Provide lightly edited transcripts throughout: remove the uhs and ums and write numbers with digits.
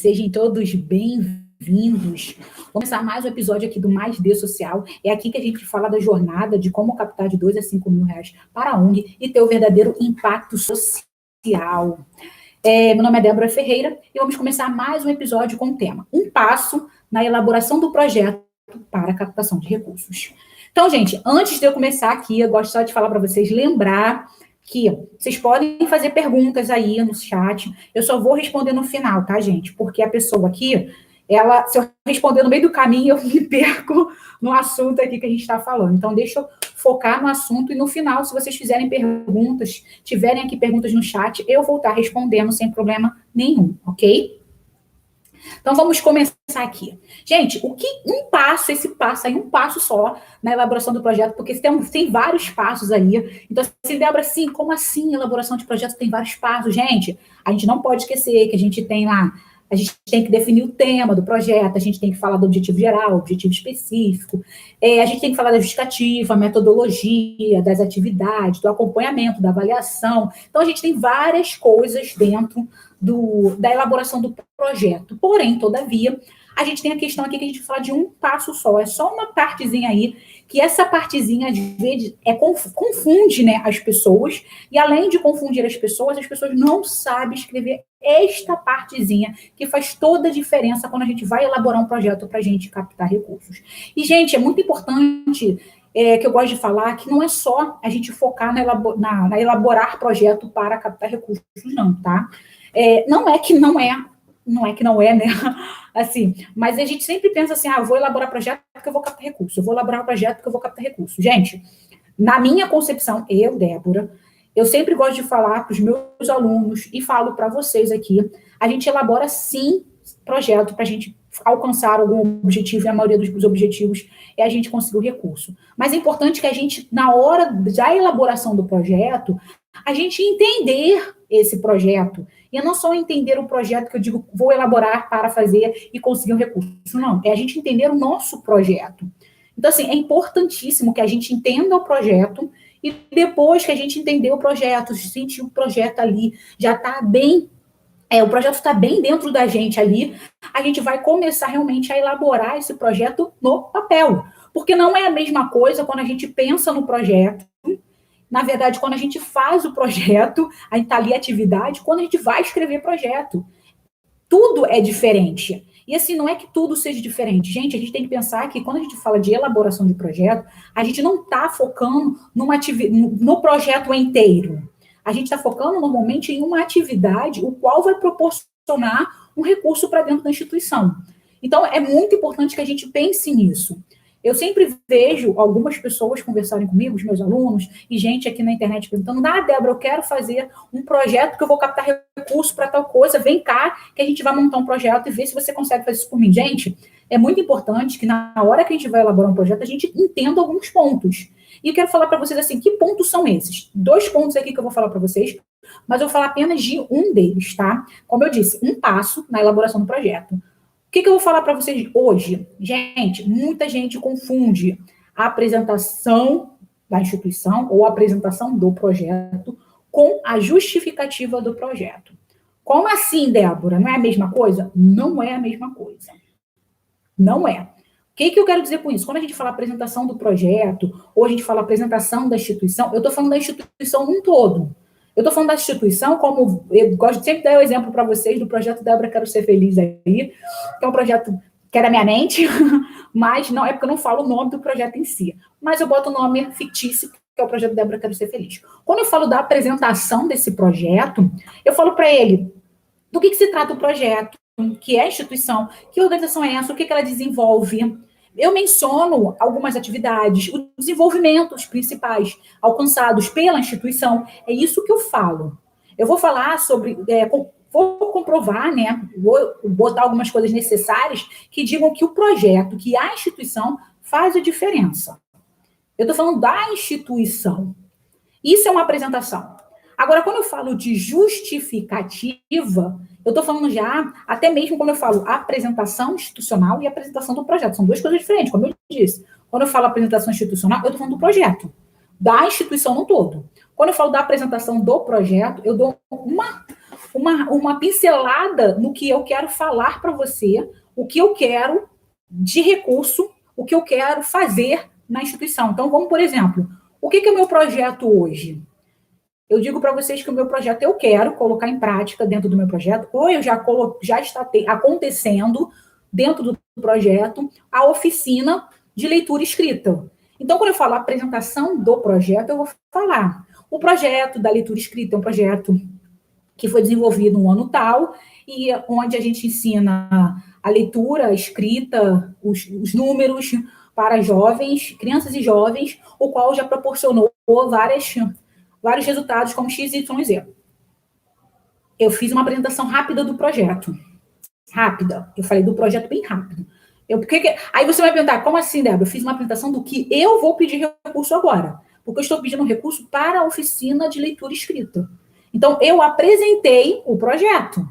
Sejam todos bem-vindos. Vamos começar mais um episódio aqui do Mais D Social. É aqui que a gente fala da jornada de como captar de 2 a 5 mil reais para a ONG e ter o verdadeiro impacto social. Meu nome é Débora Ferreira e vamos começar mais um episódio com o tema Um passo na elaboração do projeto para a captação de recursos. Então, gente, antes de eu começar aqui, eu gosto só de falar para vocês, lembrar que vocês podem fazer perguntas aí no chat, eu só vou responder no final, tá, gente? Porque a pessoa aqui, se eu responder no meio do caminho, eu me perco no assunto aqui que a gente está falando. Então, deixa eu focar no assunto e no final, se vocês fizerem perguntas, tiverem aqui perguntas no chat, eu vou estar respondendo sem problema nenhum, ok? Então, vamos começar aqui. Gente, esse passo aí, um passo só na elaboração do projeto, porque tem vários passos aí. Então, assim, Débora, assim, como assim elaboração de projeto tem vários passos? Gente, a gente não pode esquecer que a gente tem que definir o tema do projeto, a gente tem que falar do objetivo geral, objetivo específico, a gente tem que falar da justificativa, metodologia, das atividades, do acompanhamento, da avaliação. Então, a gente tem várias coisas dentro da elaboração do projeto. Porém, todavia, a gente tem a questão aqui que a gente fala de um passo só, é só uma partezinha aí, que essa partezinha, às vezes, confunde, né, as pessoas, e além de confundir as pessoas não sabem escrever esta partezinha, que faz toda a diferença quando a gente vai elaborar um projeto para a gente captar recursos. E, gente, é muito importante que eu gosto de falar que não é só a gente focar na elaborar projeto para captar recursos, não, tá? Não é que não é, né? Assim, mas a gente sempre pensa assim, eu vou elaborar projeto porque eu vou captar recurso, eu vou elaborar um projeto porque eu vou captar recurso. Gente, na minha concepção, Débora, eu sempre gosto de falar para os meus alunos e falo para vocês aqui, a gente elabora sim projeto para a gente alcançar algum objetivo, e a maioria dos objetivos é a gente conseguir o recurso. Mas é importante que a gente, na hora da elaboração do projeto, a gente entender esse projeto. E não só entender o projeto que eu digo, vou elaborar para fazer e conseguir um recurso. Não, é a gente entender o nosso projeto. Então, assim, é importantíssimo que a gente entenda o projeto e depois que a gente entender o projeto, sentir o projeto ali, já está bem, o projeto está bem dentro da gente ali, a gente vai começar realmente a elaborar esse projeto no papel. Porque não é a mesma coisa quando a gente pensa no projeto. Na verdade, quando a gente faz o projeto, a gente está ali atividade, quando a gente vai escrever projeto. Tudo é diferente. E assim, não é que tudo seja diferente. Gente, a gente tem que pensar que quando a gente fala de elaboração de projeto, a gente não está focando no projeto inteiro. A gente está focando normalmente em uma atividade, o qual vai proporcionar um recurso para dentro da instituição. Então, é muito importante que a gente pense nisso. Eu sempre vejo algumas pessoas conversarem comigo, os meus alunos, e gente aqui na internet perguntando, Débora, eu quero fazer um projeto que eu vou captar recurso para tal coisa, vem cá, que a gente vai montar um projeto e ver se você consegue fazer isso por mim. Gente, é muito importante que na hora que a gente vai elaborar um projeto, a gente entenda alguns pontos. E eu quero falar para vocês assim, que pontos são esses? 2 pontos aqui que eu vou falar para vocês, mas eu vou falar apenas de um deles, tá? Como eu disse, um passo na elaboração do projeto. O que eu vou falar para vocês hoje? Gente, muita gente confunde a apresentação da instituição ou a apresentação do projeto com a justificativa do projeto. Como assim, Débora? Não é a mesma coisa? Não é a mesma coisa. Não é. O que eu quero dizer com isso? Quando a gente fala apresentação do projeto, ou a gente fala apresentação da instituição, eu estou falando da instituição num todo. Eu estou falando da instituição, como eu gosto de sempre dar o exemplo para vocês do projeto Débora Quero Ser Feliz aí, que é um projeto que é da minha mente, mas não é porque eu não falo o nome do projeto em si. Mas eu boto o nome fictício, que é o projeto Débora Quero Ser Feliz. Quando eu falo da apresentação desse projeto, eu falo para ele do que se trata o projeto, que é a instituição, que organização é essa, o que ela desenvolve. Eu menciono algumas atividades, os desenvolvimentos principais alcançados pela instituição. É isso que eu falo. Eu vou falar sobre, vou comprovar, né? Vou botar algumas coisas necessárias que digam que o projeto, que a instituição faz a diferença. Eu estou falando da instituição. Isso é uma apresentação. Agora, quando eu falo de justificativa, eu estou falando já, até mesmo quando eu falo apresentação institucional e apresentação do projeto. São 2 coisas diferentes, como eu disse. Quando eu falo apresentação institucional, eu estou falando do projeto, da instituição no todo. Quando eu falo da apresentação do projeto, eu dou uma pincelada no que eu quero falar para você, o que eu quero de recurso, o que eu quero fazer na instituição. Então, vamos, por exemplo, o que é o meu projeto hoje? Eu digo para vocês que o meu projeto eu quero colocar em prática dentro do meu projeto, ou eu já está acontecendo dentro do projeto a oficina de leitura escrita. Então, quando eu falo apresentação do projeto, eu vou falar. O projeto da leitura escrita é um projeto que foi desenvolvido no ano tal, e onde a gente ensina a leitura, a escrita, os números para jovens, crianças e jovens, o qual já proporcionou vários resultados como X, Y e Z. Eu fiz uma apresentação rápida do projeto. Rápida. Eu falei do projeto bem rápido. Aí você vai perguntar, como assim, Débora? Eu fiz uma apresentação do que eu vou pedir recurso agora. Porque eu estou pedindo recurso para a oficina de leitura escrita. Então, eu apresentei o projeto.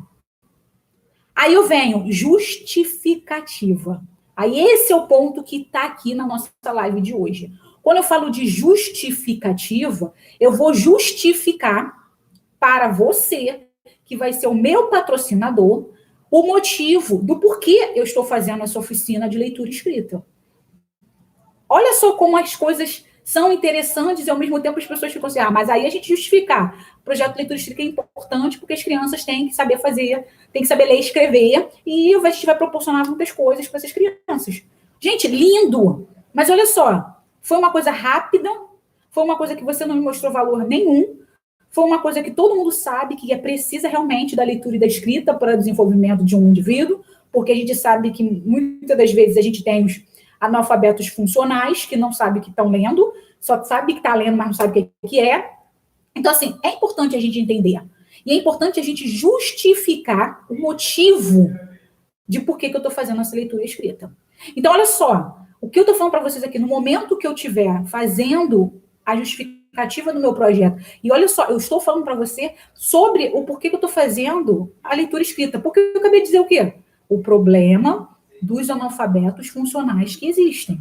Aí eu venho, justificativa. Aí esse é o ponto que está aqui na nossa live de hoje. Quando eu falo de justificativa, eu vou justificar para você, que vai ser o meu patrocinador, o motivo do porquê eu estou fazendo essa oficina de leitura escrita. Olha só como as coisas são interessantes e, ao mesmo tempo, as pessoas ficam assim, mas aí a gente justificar. O projeto de leitura escrita é importante porque as crianças têm que saber fazer, têm que saber ler e escrever, e a gente vai proporcionar muitas coisas para essas crianças. Gente, lindo! Mas olha só, foi uma coisa rápida, foi uma coisa que você não me mostrou valor nenhum, foi uma coisa que todo mundo sabe que precisa realmente da leitura e da escrita para o desenvolvimento de um indivíduo, porque a gente sabe que muitas das vezes a gente tem os analfabetos funcionais, que não sabem que estão lendo, só sabe que está lendo, mas não sabe o que é. Então, assim, é importante a gente entender. E é importante a gente justificar o motivo de por que eu estou fazendo essa leitura escrita. Então, olha só, o que eu estou falando para vocês aqui, no momento que eu estiver fazendo a justificativa do meu projeto, e olha só, eu estou falando para você sobre o porquê que eu estou fazendo a leitura escrita. Porque eu acabei de dizer o quê? O problema dos analfabetos funcionais que existem.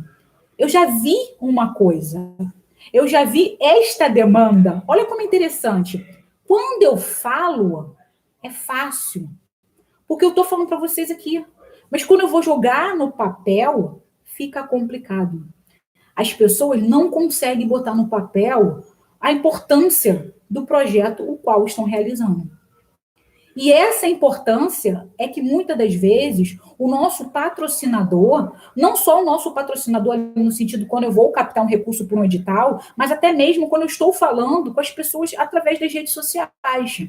Eu já vi uma coisa, eu já vi esta demanda. Olha como é interessante. Quando eu falo, é fácil, porque eu estou falando para vocês aqui. Mas quando eu vou jogar no papel, fica complicado. As pessoas não conseguem botar no papel a importância do projeto o qual estão realizando. E essa importância é que, muitas das vezes, o nosso patrocinador, não só o nosso patrocinador no sentido quando eu vou captar um recurso para um edital, mas até mesmo quando eu estou falando com as pessoas através das redes sociais.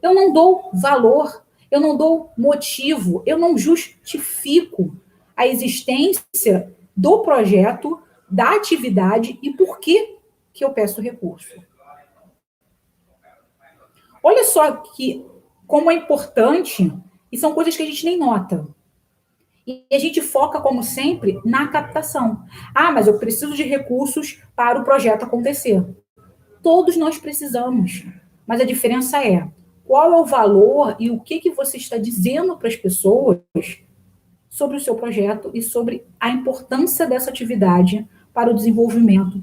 Eu não dou valor, eu não dou motivo, eu não justifico a existência do projeto, da atividade e por que eu peço recurso. Olha só como é importante, e são coisas que a gente nem nota. E a gente foca, como sempre, na captação. Mas eu preciso de recursos para o projeto acontecer. Todos nós precisamos. Mas a diferença é qual é o valor e o que você está dizendo para as pessoas sobre o seu projeto e sobre a importância dessa atividade para o desenvolvimento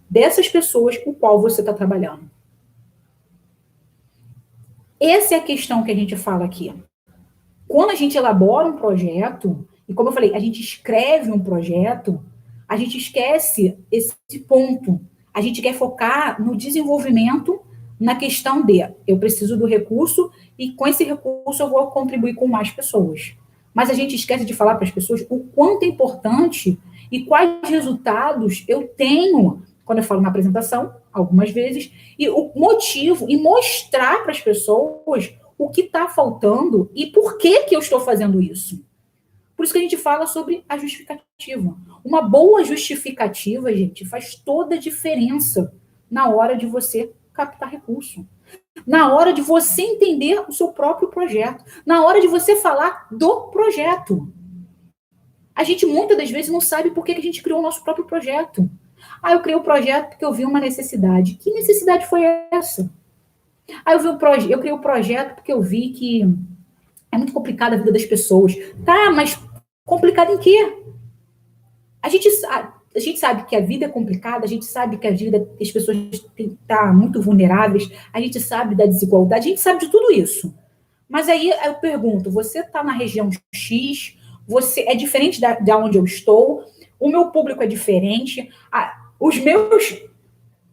dessas pessoas com qual você está trabalhando. Essa é a questão que a gente fala aqui. Quando a gente elabora um projeto, e como eu falei, a gente escreve um projeto, a gente esquece esse ponto. A gente quer focar no desenvolvimento, na questão de eu preciso do recurso e com esse recurso eu vou contribuir com mais pessoas. Mas a gente esquece de falar para as pessoas o quanto é importante e quais resultados eu tenho quando eu falo na apresentação, algumas vezes, e o motivo, e mostrar para as pessoas o que está faltando e por que eu estou fazendo isso. Por isso que a gente fala sobre a justificativa. Uma boa justificativa, gente, faz toda a diferença na hora de você captar recurso. Na hora de você entender o seu próprio projeto. Na hora de você falar do projeto. A gente, muitas das vezes, não sabe por que a gente criou o nosso próprio projeto. Eu criei o projeto porque eu vi uma necessidade. Que necessidade foi essa? Eu criei o projeto porque eu vi que é muito complicada a vida das pessoas. Tá, mas complicada em quê? A gente sabe que a vida é complicada, a gente sabe que as pessoas estão muito vulneráveis, a gente sabe da desigualdade, a gente sabe de tudo isso. Mas aí eu pergunto, você está na região X, você é diferente de onde eu estou, o meu público é diferente, os meus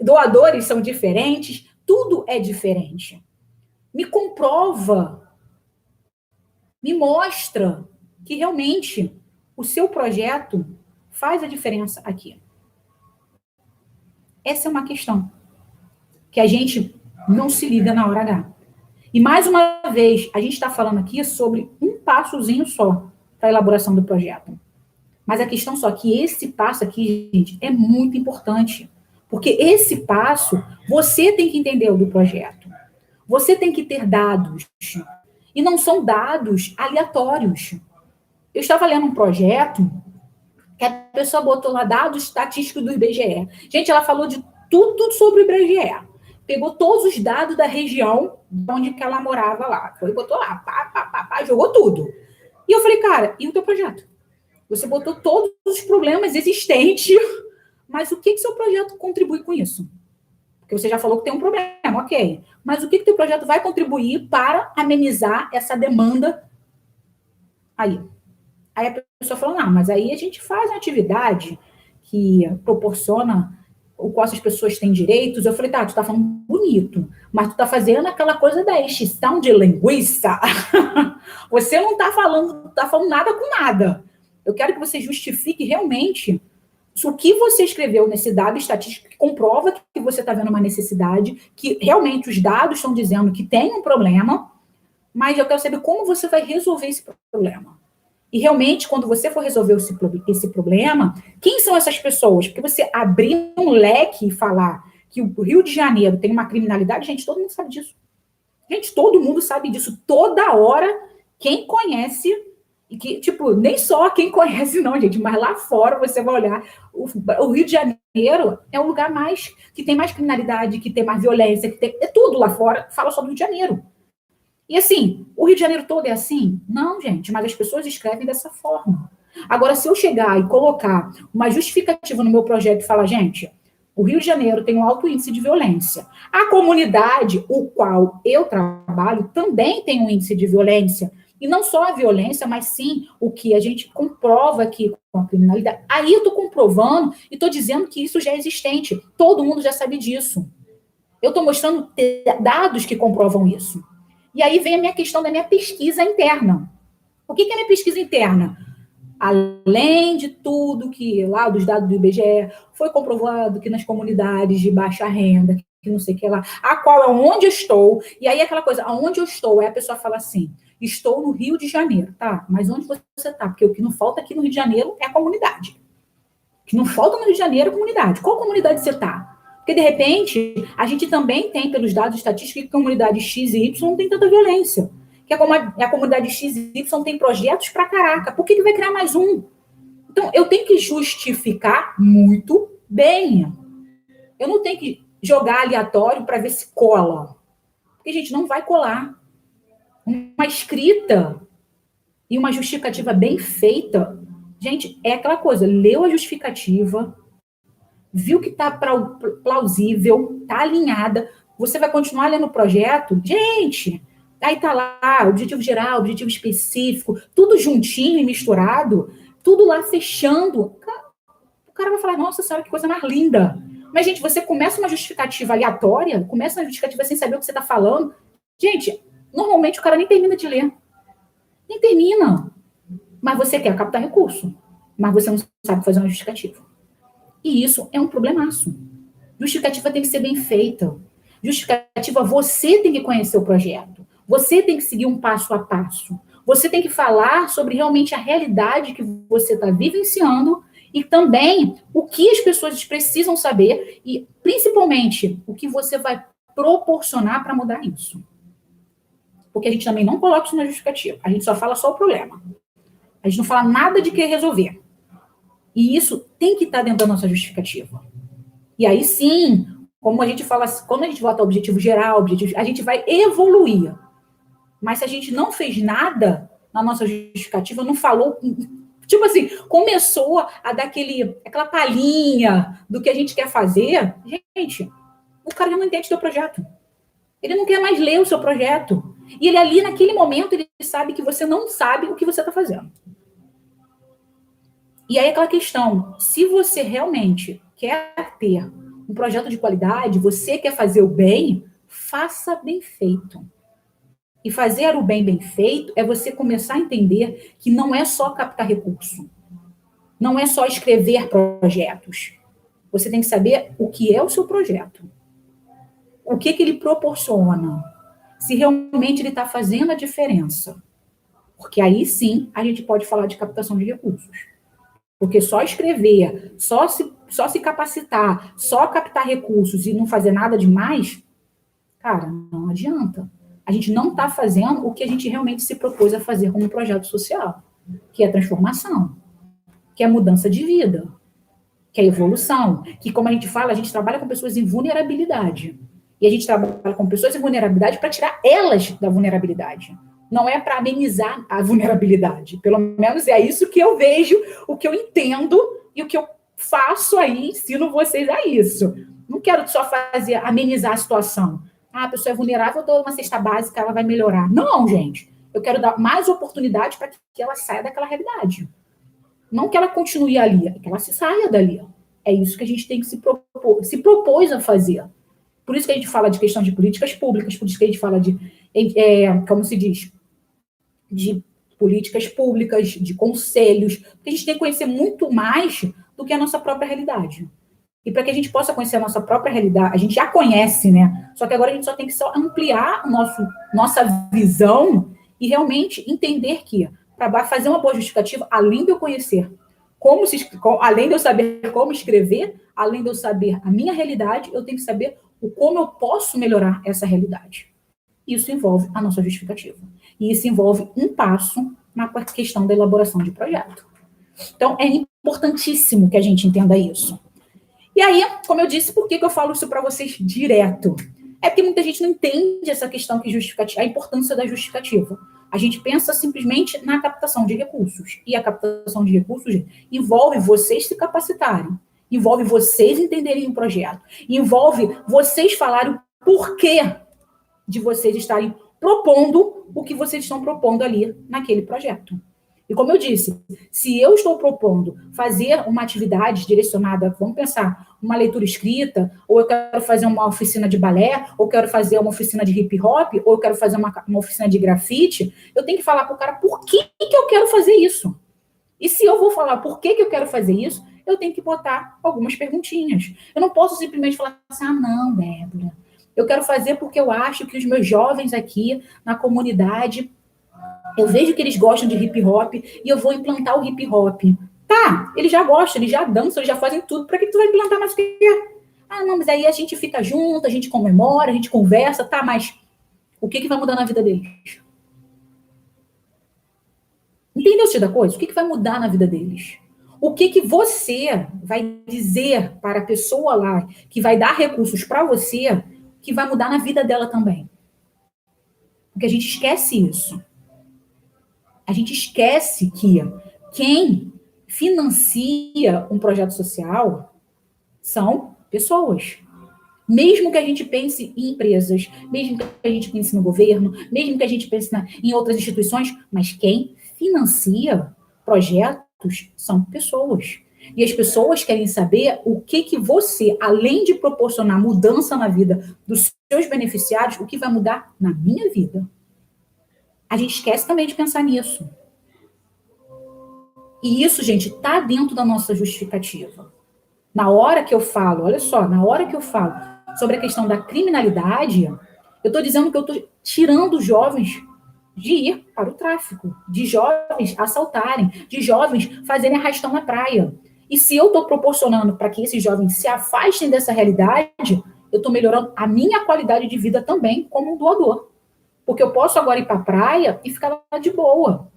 doadores são diferentes, tudo é diferente. Me comprova, me mostra que realmente o seu projeto faz a diferença aqui. Essa é uma questão que a gente não se liga na hora H. E mais uma vez, a gente está falando aqui sobre um passozinho só para a elaboração do projeto. Mas a questão só que esse passo aqui, gente, é muito importante. Porque esse passo, você tem que entender do projeto. Você tem que ter dados. E não são dados aleatórios. Eu estava lendo um projeto que a pessoa botou lá dados estatísticos do IBGE. Gente, ela falou de tudo sobre o IBGE. Pegou todos os dados da região onde que ela morava lá. Foi, botou lá, pá, jogou tudo. E eu falei, cara, e o teu projeto? Você botou todos os problemas existentes, mas o que seu projeto contribui com isso? Porque você já falou que tem um problema, ok. Mas o que teu projeto vai contribuir para amenizar essa demanda aí? Aí a pessoa falou, não, mas aí a gente faz uma atividade que proporciona o qual as pessoas têm direitos. Eu falei, tá, tu tá falando bonito, mas tu tá fazendo aquela coisa da extinção de linguiça. Você não tá falando nada com nada. Eu quero que você justifique realmente o que você escreveu nesse dado estatístico que comprova que você está vendo uma necessidade, que realmente os dados estão dizendo que tem um problema, mas eu quero saber como você vai resolver esse problema. E realmente, quando você for resolver esse problema, quem são essas pessoas? Porque você abrir um leque e falar que o Rio de Janeiro tem uma criminalidade, gente, todo mundo sabe disso. Gente, todo mundo sabe disso. Toda hora, quem conhece, e que, tipo, nem só quem conhece, não, gente, mas lá fora você vai olhar. O Rio de Janeiro é o lugar mais que tem mais criminalidade, que tem mais violência, que tem. É tudo lá fora, fala só do Rio de Janeiro. E assim, o Rio de Janeiro todo é assim? Não, gente, mas as pessoas escrevem dessa forma. Agora, se eu chegar e colocar uma justificativa no meu projeto e falar, gente, o Rio de Janeiro tem um alto índice de violência. A comunidade, o qual eu trabalho, também tem um índice de violência. E não só a violência, mas sim o que a gente comprova aqui com a criminalidade. Aí eu estou comprovando e estou dizendo que isso já é existente. Todo mundo já sabe disso. Eu estou mostrando dados que comprovam isso. E aí vem a minha questão da minha pesquisa interna. O que é a minha pesquisa interna? Além de tudo que lá dos dados do IBGE foi comprovado que nas comunidades de baixa renda, que não sei o que lá, a qual é onde eu estou, e aí aquela coisa, aonde eu estou, aí a pessoa fala assim, estou no Rio de Janeiro, tá, mas onde você está? Porque o que não falta aqui no Rio de Janeiro é a comunidade. O que não falta no Rio de Janeiro é a comunidade. Qual comunidade você está? Porque, de repente, a gente também tem, pelos dados estatísticos, que a comunidade X e Y não tem tanta violência. Que a comunidade X e Y tem projetos pra caraca. Por que vai criar mais um? Então, eu tenho que justificar muito bem. Eu não tenho que jogar aleatório para ver se cola. Porque, gente, não vai colar. Uma escrita e uma justificativa bem feita, gente, é aquela coisa, leu a justificativa, viu que está plausível, está alinhada, você vai continuar lendo o projeto, gente, aí está lá, objetivo geral, objetivo específico, tudo juntinho e misturado, tudo lá fechando. O cara vai falar, nossa senhora, que coisa mais linda. Mas, gente, você começa uma justificativa aleatória, começa uma justificativa sem saber o que você está falando. Gente, normalmente o cara nem termina de ler. Nem termina. Mas você quer captar recurso. Mas você não sabe fazer uma justificativa. E isso é um problemaço. Justificativa tem que ser bem feita. Justificativa, você tem que conhecer o projeto. Você tem que seguir um passo a passo. Você tem que falar sobre realmente a realidade que você está vivenciando e também o que as pessoas precisam saber e, principalmente, o que você vai proporcionar para mudar isso. Porque a gente também não coloca isso na justificativa. A gente só fala só o problema. A gente não fala nada de querer resolver. E isso tem que estar dentro da nossa justificativa. E aí sim, como a gente fala, quando a gente volta ao objetivo geral, a gente vai evoluir. Mas se a gente não fez nada na nossa justificativa, não falou, tipo assim, começou a dar aquela palhinha do que a gente quer fazer, gente, o cara já não entende o teu projeto. Ele não quer mais ler o seu projeto. E ele ali, naquele momento, ele sabe que você não sabe o que você está fazendo. E aí aquela questão, se você realmente quer ter um projeto de qualidade, você quer fazer o bem, faça bem feito. E fazer o bem feito é você começar a entender que não é só captar recurso. Não é só escrever projetos. Você tem que saber o que é o seu projeto. O que ele proporciona. Se realmente ele está fazendo a diferença. Porque aí sim a gente pode falar de captação de recursos. Porque só escrever, só se capacitar, só captar recursos e não fazer nada demais, cara, não adianta. A gente não está fazendo o que a gente realmente se propôs a fazer como um projeto social, que é transformação, que é mudança de vida, que é evolução, que, como a gente fala, a gente trabalha com pessoas em vulnerabilidade. E a gente trabalha com pessoas em vulnerabilidade para tirar elas da vulnerabilidade. Não é para amenizar a vulnerabilidade. Pelo menos é isso que eu vejo, o que eu entendo e o que eu faço aí, ensino vocês a isso. Não quero só fazer amenizar a situação. Ah, a pessoa é vulnerável, eu dou uma cesta básica, ela vai melhorar. Não, gente. Eu quero dar mais oportunidade para que ela saia daquela realidade. Não que ela continue ali, que ela se saia dali. É isso que a gente tem que se propôs a fazer. Por isso que a gente fala de questão de políticas públicas, por isso que a gente fala de, como se diz, de políticas públicas, de conselhos, porque a gente tem que conhecer muito mais do que a nossa própria realidade. E para que a gente possa conhecer a nossa própria realidade, a gente já conhece, né? Só que agora a gente só tem que só ampliar nossa visão e realmente entender que, para fazer uma boa justificativa, além de eu conhecer além de eu saber como escrever, além de eu saber a minha realidade, eu tenho que saber como eu posso melhorar essa realidade. Isso envolve a nossa justificativa. E isso envolve um passo na questão da elaboração de projeto. Então, é importantíssimo que a gente entenda isso. E aí, como eu disse, por que eu falo isso para vocês direto? É porque muita gente não entende essa questão que a importância da justificativa. A gente pensa simplesmente na captação de recursos. E a captação de recursos envolve vocês se capacitarem, envolve vocês entenderem o projeto, envolve vocês falarem o porquê de vocês estarem propondo o que vocês estão propondo ali naquele projeto. E como eu disse, se eu estou propondo fazer uma atividade direcionada, vamos pensar, uma leitura escrita, ou eu quero fazer uma oficina de balé, ou eu quero fazer uma oficina de hip hop, ou eu quero fazer uma oficina de grafite, eu tenho que falar para o cara por que eu quero fazer isso. E se eu vou falar por que eu quero fazer isso, eu tenho que botar algumas perguntinhas. Eu não posso simplesmente falar assim, não, Débora, eu quero fazer porque eu acho que os meus jovens aqui na comunidade, eu vejo que eles gostam de hip hop e eu vou implantar o hip hop. Tá, eles já gostam, eles já dançam, eles já fazem tudo. Para que tu vai implantar mais o que é? Ah, não, mas aí a gente fica junto, a gente comemora, a gente conversa, tá, mas o que vai mudar na vida deles? Entendeu, Tio da coisa? O que vai mudar na vida deles? O que você vai dizer para a pessoa lá que vai dar recursos para você que vai mudar na vida dela também? Porque a gente esquece isso. A gente esquece que quem financia um projeto social são pessoas. Mesmo que a gente pense em empresas, mesmo que a gente pense no governo, mesmo que a gente pense em outras instituições, mas quem financia projetos são pessoas. E as pessoas querem saber o que você, além de proporcionar mudança na vida dos seus beneficiários, o que vai mudar na minha vida. A gente esquece também de pensar nisso. E isso, gente, está dentro da nossa justificativa. Na hora que eu falo, olha só, na hora que eu falo sobre a questão da criminalidade, eu estou dizendo que eu estou tirando os jovens de ir para o tráfico, de jovens assaltarem, de jovens fazerem arrastão na praia. E se eu estou proporcionando para que esses jovens se afastem dessa realidade, eu estou melhorando a minha qualidade de vida também como um doador. Porque eu posso agora ir para a praia e ficar lá de boa.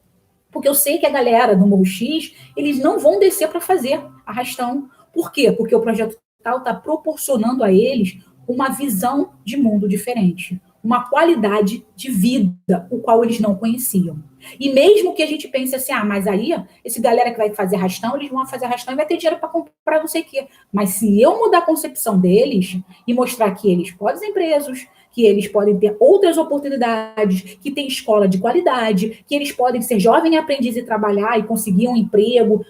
Porque eu sei que a galera do Morro X, eles não vão descer para fazer arrastão. Por quê? Porque o projeto tal está proporcionando a eles uma visão de mundo diferente, uma qualidade de vida, o qual eles não conheciam. E mesmo que a gente pense assim, mas aí, esse galera que vai fazer arrastão, eles vão fazer arrastão e vai ter dinheiro para comprar não sei o quê. Mas se eu mudar a concepção deles e mostrar que eles podem ser presos, que eles podem ter outras oportunidades, que tem escola de qualidade, que eles podem ser jovem aprendiz e trabalhar e conseguir um emprego,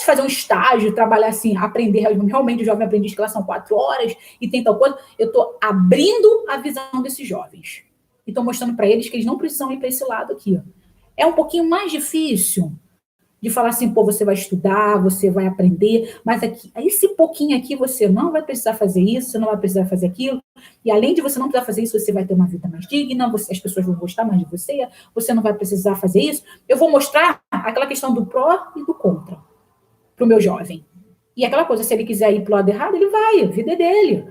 fazer um estágio, trabalhar assim, aprender realmente o jovem aprendiz, que lá são 4 horas e tem tal coisa. Eu estou abrindo a visão desses jovens. E estou mostrando para eles que eles não precisam ir para esse lado aqui. É um pouquinho mais difícil de falar assim, pô, você vai estudar, você vai aprender, mas aqui, esse pouquinho aqui você não vai precisar fazer isso, você não vai precisar fazer aquilo, e além de você não precisar fazer isso, você vai ter uma vida mais digna, as pessoas vão gostar mais de você, você não vai precisar fazer isso. Eu vou mostrar aquela questão do pró e do contra para o meu jovem. E aquela coisa, se ele quiser ir para o lado errado, ele vai, a vida é dele.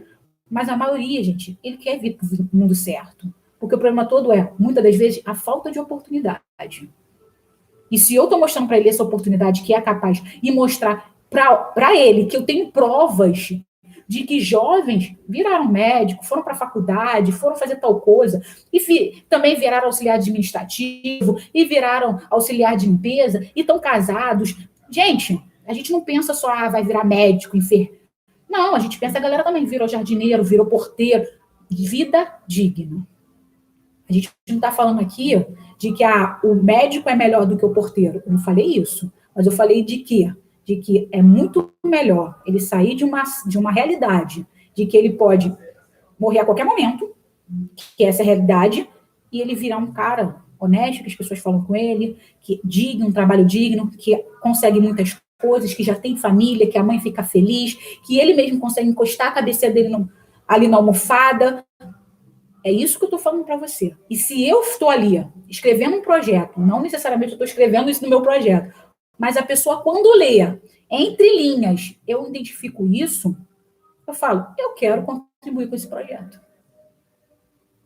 Mas a maioria, gente, ele quer vir para o mundo certo. Porque o problema todo é, muitas das vezes, a falta de oportunidade. E se eu estou mostrando para ele essa oportunidade que é capaz, e mostrar para ele que eu tenho provas de que jovens viraram médico, foram para a faculdade, foram fazer tal coisa, e também viraram auxiliar administrativo, e viraram auxiliar de limpeza, e estão casados. Gente, a gente não pensa só, vai virar médico, enfermeiro. Não, a gente pensa, a galera também virou jardineiro, virou porteiro. Vida digna. A gente não está falando aqui de que o médico é melhor do que o porteiro. Eu não falei isso. Mas eu falei de quê? De que é muito melhor ele sair de uma realidade de que ele pode morrer a qualquer momento, que essa é a realidade, e ele virar um cara honesto, que as pessoas falam com ele, que digno, um trabalho digno, que consegue muitas coisas, que já tem família, que a mãe fica feliz, que ele mesmo consegue encostar a cabeça dele ali na almofada. É isso que eu estou falando para você. E se eu estou ali escrevendo um projeto, não necessariamente eu estou escrevendo isso no meu projeto, mas a pessoa, quando lê, entre linhas, eu identifico isso, eu falo, eu quero contribuir com esse projeto.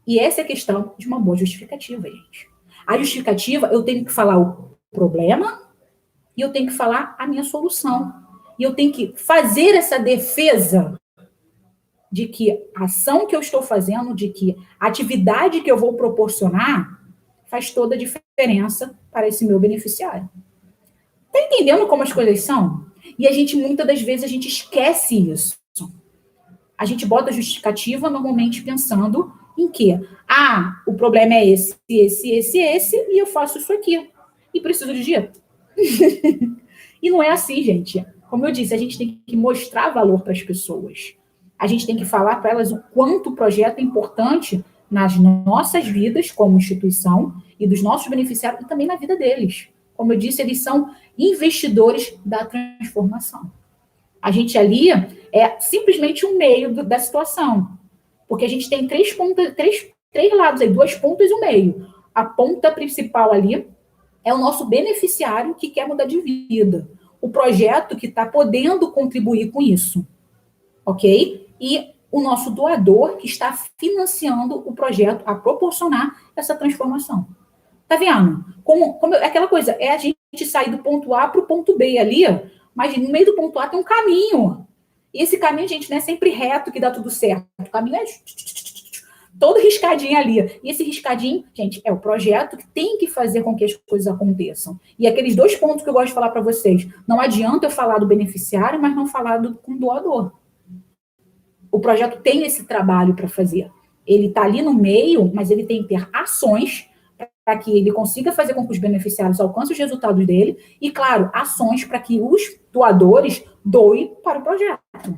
E essa é a questão de uma boa justificativa, gente. A justificativa, eu tenho que falar o problema e eu tenho que falar a minha solução. E eu tenho que fazer essa defesa de que a ação que eu estou fazendo, de que a atividade que eu vou proporcionar faz toda a diferença para esse meu beneficiário. Tá entendendo como as coisas são? E a gente, muitas das vezes, a gente esquece isso. A gente bota a justificativa normalmente pensando em que, o problema é esse, e eu faço isso aqui. E preciso de dinheiro. E não é assim, gente. Como eu disse, a gente tem que mostrar valor para as pessoas. A gente tem que falar para elas o quanto o projeto é importante nas nossas vidas como instituição e dos nossos beneficiários e também na vida deles. Como eu disse, eles são investidores da transformação. A gente ali é simplesmente um meio da situação. Porque a gente tem três lados aí, 2 pontas e um meio. A ponta principal ali é o nosso beneficiário que quer mudar de vida. O projeto que está podendo contribuir com isso. Ok? E o nosso doador que está financiando o projeto a proporcionar essa transformação. Tá vendo? Aquela coisa, é a gente sair do ponto A para o ponto B ali, mas no meio do ponto A tem um caminho. E esse caminho, gente, não é sempre reto que dá tudo certo. O caminho é todo riscadinho ali. E esse riscadinho, gente, é o projeto que tem que fazer com que as coisas aconteçam. E aqueles 2 pontos que eu gosto de falar para vocês. Não adianta eu falar do beneficiário, mas não falar com o doador. O projeto tem esse trabalho para fazer. Ele está ali no meio, mas ele tem que ter ações para que ele consiga fazer com que os beneficiários alcancem os resultados dele e, claro, ações para que os doadores doem para o projeto.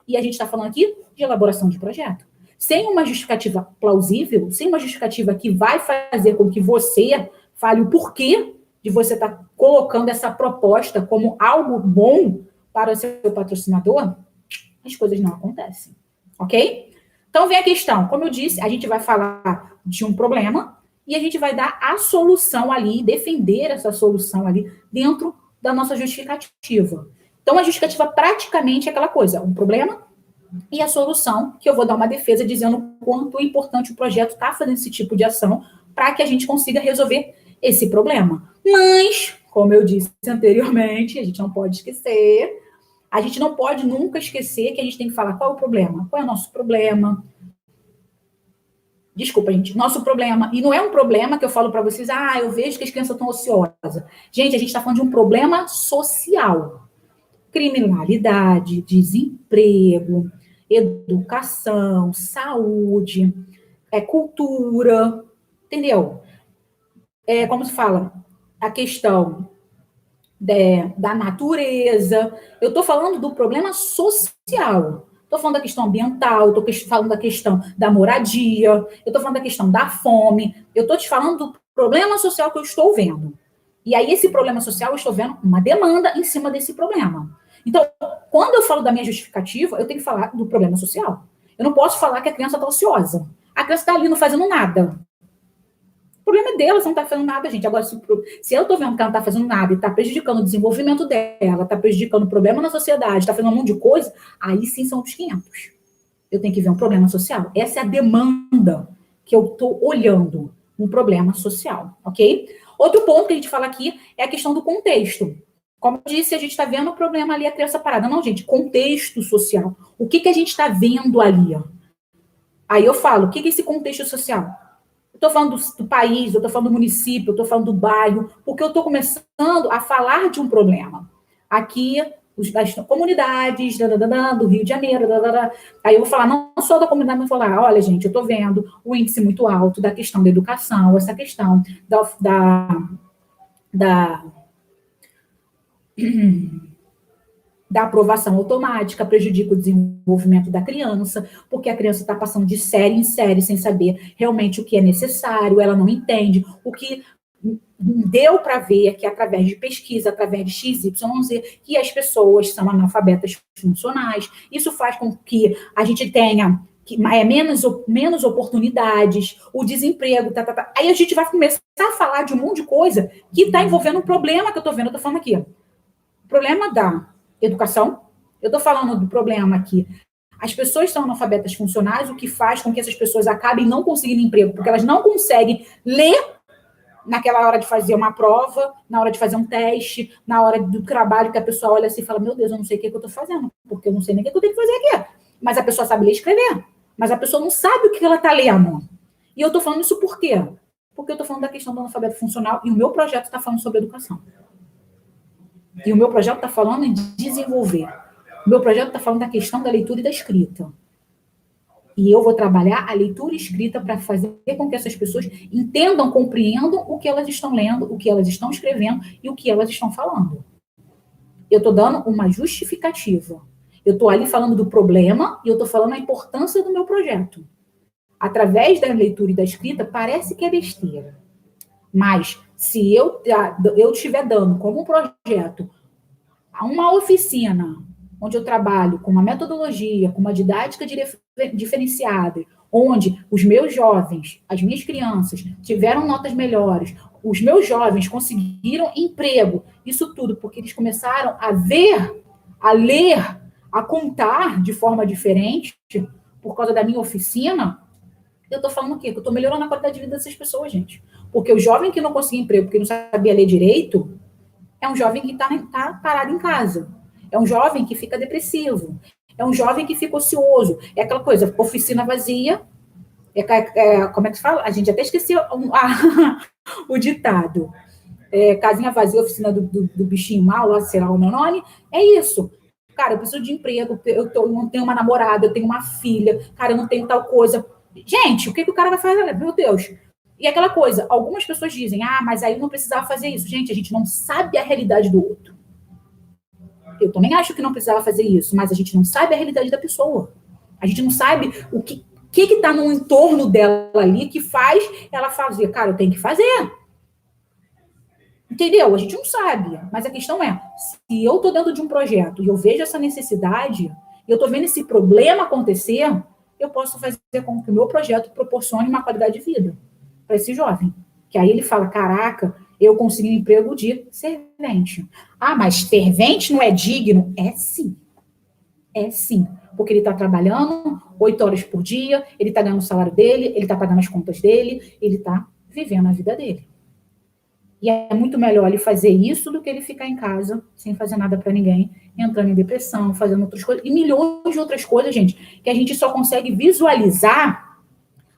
E a gente está falando aqui de elaboração de projeto. Sem uma justificativa plausível, sem uma justificativa que vai fazer com que você fale o porquê de você estar colocando essa proposta como algo bom para o seu patrocinador, as coisas não acontecem, ok? Então, vem a questão. Como eu disse, a gente vai falar de um problema e a gente vai dar a solução ali, defender essa solução ali dentro da nossa justificativa. Então, a justificativa praticamente é aquela coisa, um problema e a solução, que eu vou dar uma defesa dizendo o quanto é importante o projeto estar fazendo esse tipo de ação para que a gente consiga resolver esse problema. Mas, como eu disse anteriormente, a gente não pode esquecer, a gente não pode nunca esquecer que a gente tem que falar qual é o problema, qual é o nosso problema. Desculpa, gente, nosso problema. E não é um problema que eu falo para vocês, eu vejo que as crianças estão ociosas. Gente, a gente está falando de um problema social. Criminalidade, desemprego, educação, saúde, cultura, entendeu? Como se fala, a questão da natureza. Eu estou falando do problema social. Estou falando da questão ambiental, estou falando da questão da moradia, eu estou falando da questão da fome, eu estou te falando do problema social que eu estou vendo. E aí, esse problema social, eu estou vendo uma demanda em cima desse problema. Então, quando eu falo da minha justificativa, eu tenho que falar do problema social. Eu não posso falar que a criança está ociosa. A criança está ali não fazendo nada. O problema é dela, você não está fazendo nada, gente. Agora, se eu estou vendo que ela não está fazendo nada e está prejudicando o desenvolvimento dela, está prejudicando o problema na sociedade, está fazendo um monte de coisa, aí sim são os 500. Eu tenho que ver um problema social. Essa é a demanda que eu estou olhando, um problema social, ok? Outro ponto que a gente fala aqui é a questão do contexto. Como eu disse, a gente está vendo o problema ali, a criança parada. Não, gente, contexto social. O que a gente está vendo ali? Aí eu falo, o que é esse contexto social? Eu estou falando do país, eu estou falando do município, eu estou falando do bairro, porque eu estou começando a falar de um problema. Aqui, das comunidades, do Rio de Janeiro, aí eu vou falar não só da comunidade, mas vou falar, olha, gente, eu estou vendo o índice muito alto da questão da educação, essa questão da aprovação automática, prejudica o desenvolvimento da criança, porque a criança está passando de série em série sem saber realmente o que é necessário, ela não entende. O que deu para ver é que através de pesquisa, através de XYZ, que as pessoas são analfabetas funcionais. Isso faz com que a gente tenha menos oportunidades, o desemprego, Aí a gente vai começar a falar de um monte de coisa que está envolvendo um problema que eu estou vendo, eu estou falando aqui. O problema da educação, eu estou falando do problema que as pessoas são analfabetas funcionais, o que faz com que essas pessoas acabem não conseguindo emprego, porque elas não conseguem ler naquela hora de fazer uma prova, na hora de fazer um teste, na hora do trabalho, que a pessoa olha assim e fala, meu Deus, eu não sei o que eu estou fazendo, porque eu não sei nem o que eu tenho que fazer aqui. Mas a pessoa sabe ler e escrever, mas a pessoa não sabe o que ela está lendo. E eu estou falando isso por quê? Porque eu estou falando da questão do analfabeto funcional e o meu projeto está falando sobre educação. E o meu projeto está falando em desenvolver. O meu projeto está falando da questão da leitura e da escrita. E eu vou trabalhar a leitura e escrita para fazer com que essas pessoas entendam, compreendam o que elas estão lendo, o que elas estão escrevendo e o que elas estão falando. Eu estou dando uma justificativa. Eu estou ali falando do problema e eu estou falando a importância do meu projeto. Através da leitura e da escrita, parece que é besteira. Mas, se eu estiver dando como projeto uma oficina onde eu trabalho com uma metodologia, com uma didática diferenciada, onde os meus jovens, as minhas crianças, tiveram notas melhores, os meus jovens conseguiram emprego, isso tudo porque eles começaram a ver, a ler, a contar de forma diferente, por causa da minha oficina, eu estou falando o quê? Que eu estou melhorando a qualidade de vida dessas pessoas, gente. Porque o jovem que não conseguia emprego, porque não sabia ler direito, é um jovem que está parado em casa. É um jovem que fica depressivo. É um jovem que fica ocioso. É aquela coisa, oficina vazia. Como é que se fala? A gente até esqueceu o ditado. Casinha vazia, oficina do bichinho mal, lá será o meu nome. É isso. Cara, eu preciso de emprego, eu não tenho uma namorada, eu tenho uma filha, cara, eu não tenho tal coisa. Gente, o que o cara vai fazer? Meu Deus. E aquela coisa, algumas pessoas dizem, mas aí eu não precisava fazer isso. Gente, a gente não sabe a realidade do outro. Eu também acho que não precisava fazer isso, mas a gente não sabe a realidade da pessoa. A gente não sabe o que está no entorno dela ali que faz ela fazer. Cara, eu tenho que fazer. Entendeu? A gente não sabe. Mas a questão é, se eu estou dentro de um projeto e eu vejo essa necessidade, e eu estou vendo esse problema acontecer, eu posso fazer com que o meu projeto proporcione uma qualidade de vida para esse jovem. Que aí ele fala, caraca, eu consegui um emprego de servente. Mas servente não é digno? É sim. É sim. Porque ele está trabalhando 8 horas por dia, ele está ganhando o salário dele, ele está pagando as contas dele, ele está vivendo a vida dele. E é muito melhor ele fazer isso do que ele ficar em casa, sem fazer nada para ninguém, entrando em depressão, fazendo outras coisas, e milhões de outras coisas, gente, que a gente só consegue visualizar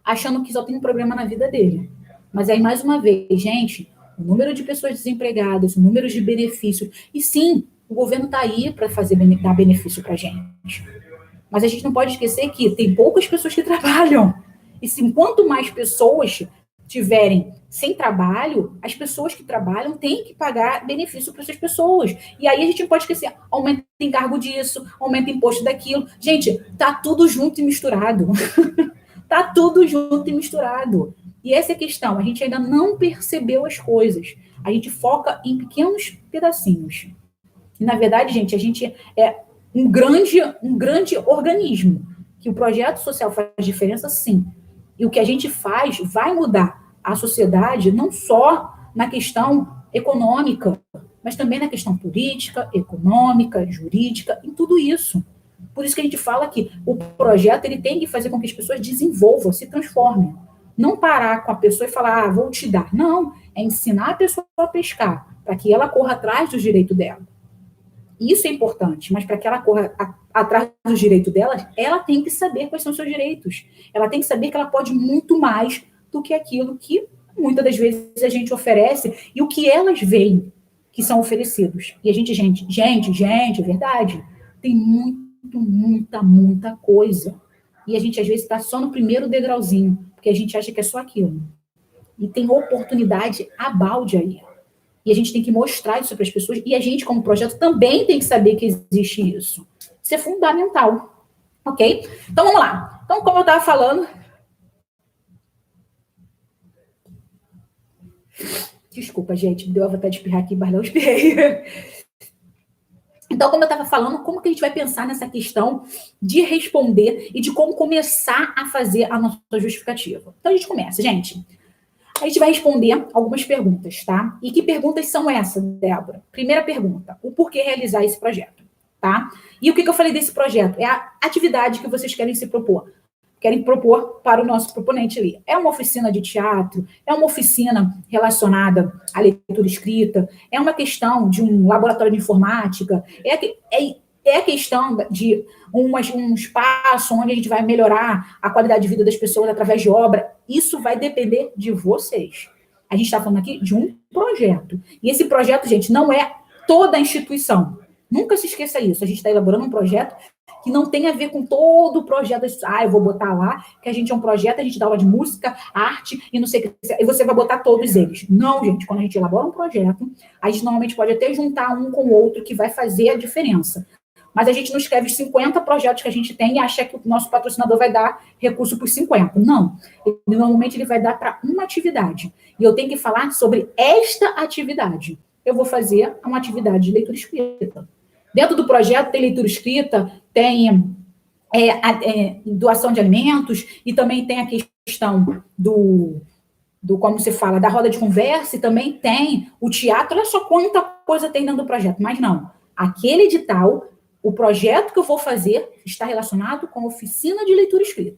achando que só tem um problema na vida dele. Mas aí, mais uma vez, gente, o número de pessoas desempregadas, o número de benefícios, e sim, o governo está aí para dar benefício para a gente. Mas a gente não pode esquecer que tem poucas pessoas que trabalham. E se quanto mais pessoas tiverem sem trabalho, as pessoas que trabalham têm que pagar benefício para essas pessoas. E aí a gente não pode esquecer, aumenta encargo disso, aumenta imposto daquilo. Gente, tá tudo junto e misturado. Tá tudo junto e misturado. E essa é a questão, a gente ainda não percebeu as coisas. A gente foca em pequenos pedacinhos. E, na verdade, gente, a gente é um grande organismo, que o projeto social faz diferença, sim. E o que a gente faz vai mudar a sociedade não só na questão econômica, mas também na questão política, econômica, jurídica, em tudo isso. Por isso que a gente fala que o projeto ele tem que fazer com que as pessoas desenvolvam, se transformem. Não parar com a pessoa e falar, vou te dar. Não, é ensinar a pessoa a pescar, para que ela corra atrás dos direitos dela. Isso é importante, mas para que ela corra atrás dos direitos dela, ela tem que saber quais são os seus direitos. Ela tem que saber que ela pode muito mais do que aquilo que muitas das vezes a gente oferece e o que elas veem que são oferecidos. E a gente, é verdade, tem muita coisa. E a gente, às vezes, está só no primeiro degrauzinho, porque a gente acha que é só aquilo. E tem oportunidade a balde aí. E a gente tem que mostrar isso para as pessoas. E a gente, como projeto, também tem que saber que existe isso. Isso é fundamental. Ok? Então, vamos lá. Então, como eu estava falando... Desculpa, gente. Me deu a vontade de espirrar aqui, mas não espirrei. Então, como eu estava falando, como que a gente vai pensar nessa questão de responder e de como começar a fazer a nossa justificativa? Então, a gente começa, gente. A gente vai responder algumas perguntas, tá? E que perguntas são essas, Débora? Primeira pergunta, o porquê realizar esse projeto, tá? E o que eu falei desse projeto? É a atividade que vocês querem se propor. Querem propor para o nosso proponente ali. É uma oficina de teatro, é uma oficina relacionada à leitura escrita, é uma questão de um laboratório de informática, é a questão de um espaço onde a gente vai melhorar a qualidade de vida das pessoas através de obra. Isso vai depender de vocês. A gente está falando aqui de um projeto. E esse projeto, gente, não é toda a instituição. Nunca se esqueça isso. A gente está elaborando um projeto que não tem a ver com todo o projeto. Eu vou botar lá que a gente é um projeto, a gente dá aula de música, arte e não sei o que. E você vai botar todos eles. Não, gente. Quando a gente elabora um projeto, a gente normalmente pode até juntar um com o outro que vai fazer a diferença. Mas a gente não escreve os 50 projetos que a gente tem e acha que o nosso patrocinador vai dar recurso por 50. Não. Normalmente ele vai dar para uma atividade. E eu tenho que falar sobre esta atividade. Eu vou fazer uma atividade de leitura escrita. Dentro do projeto tem leitura escrita, tem doação de alimentos e também tem a questão do como se fala, da roda de conversa e também tem o teatro. Olha só quanta coisa tem dentro do projeto. Mas não. Aquele edital... O projeto que eu vou fazer está relacionado com a oficina de leitura escrita.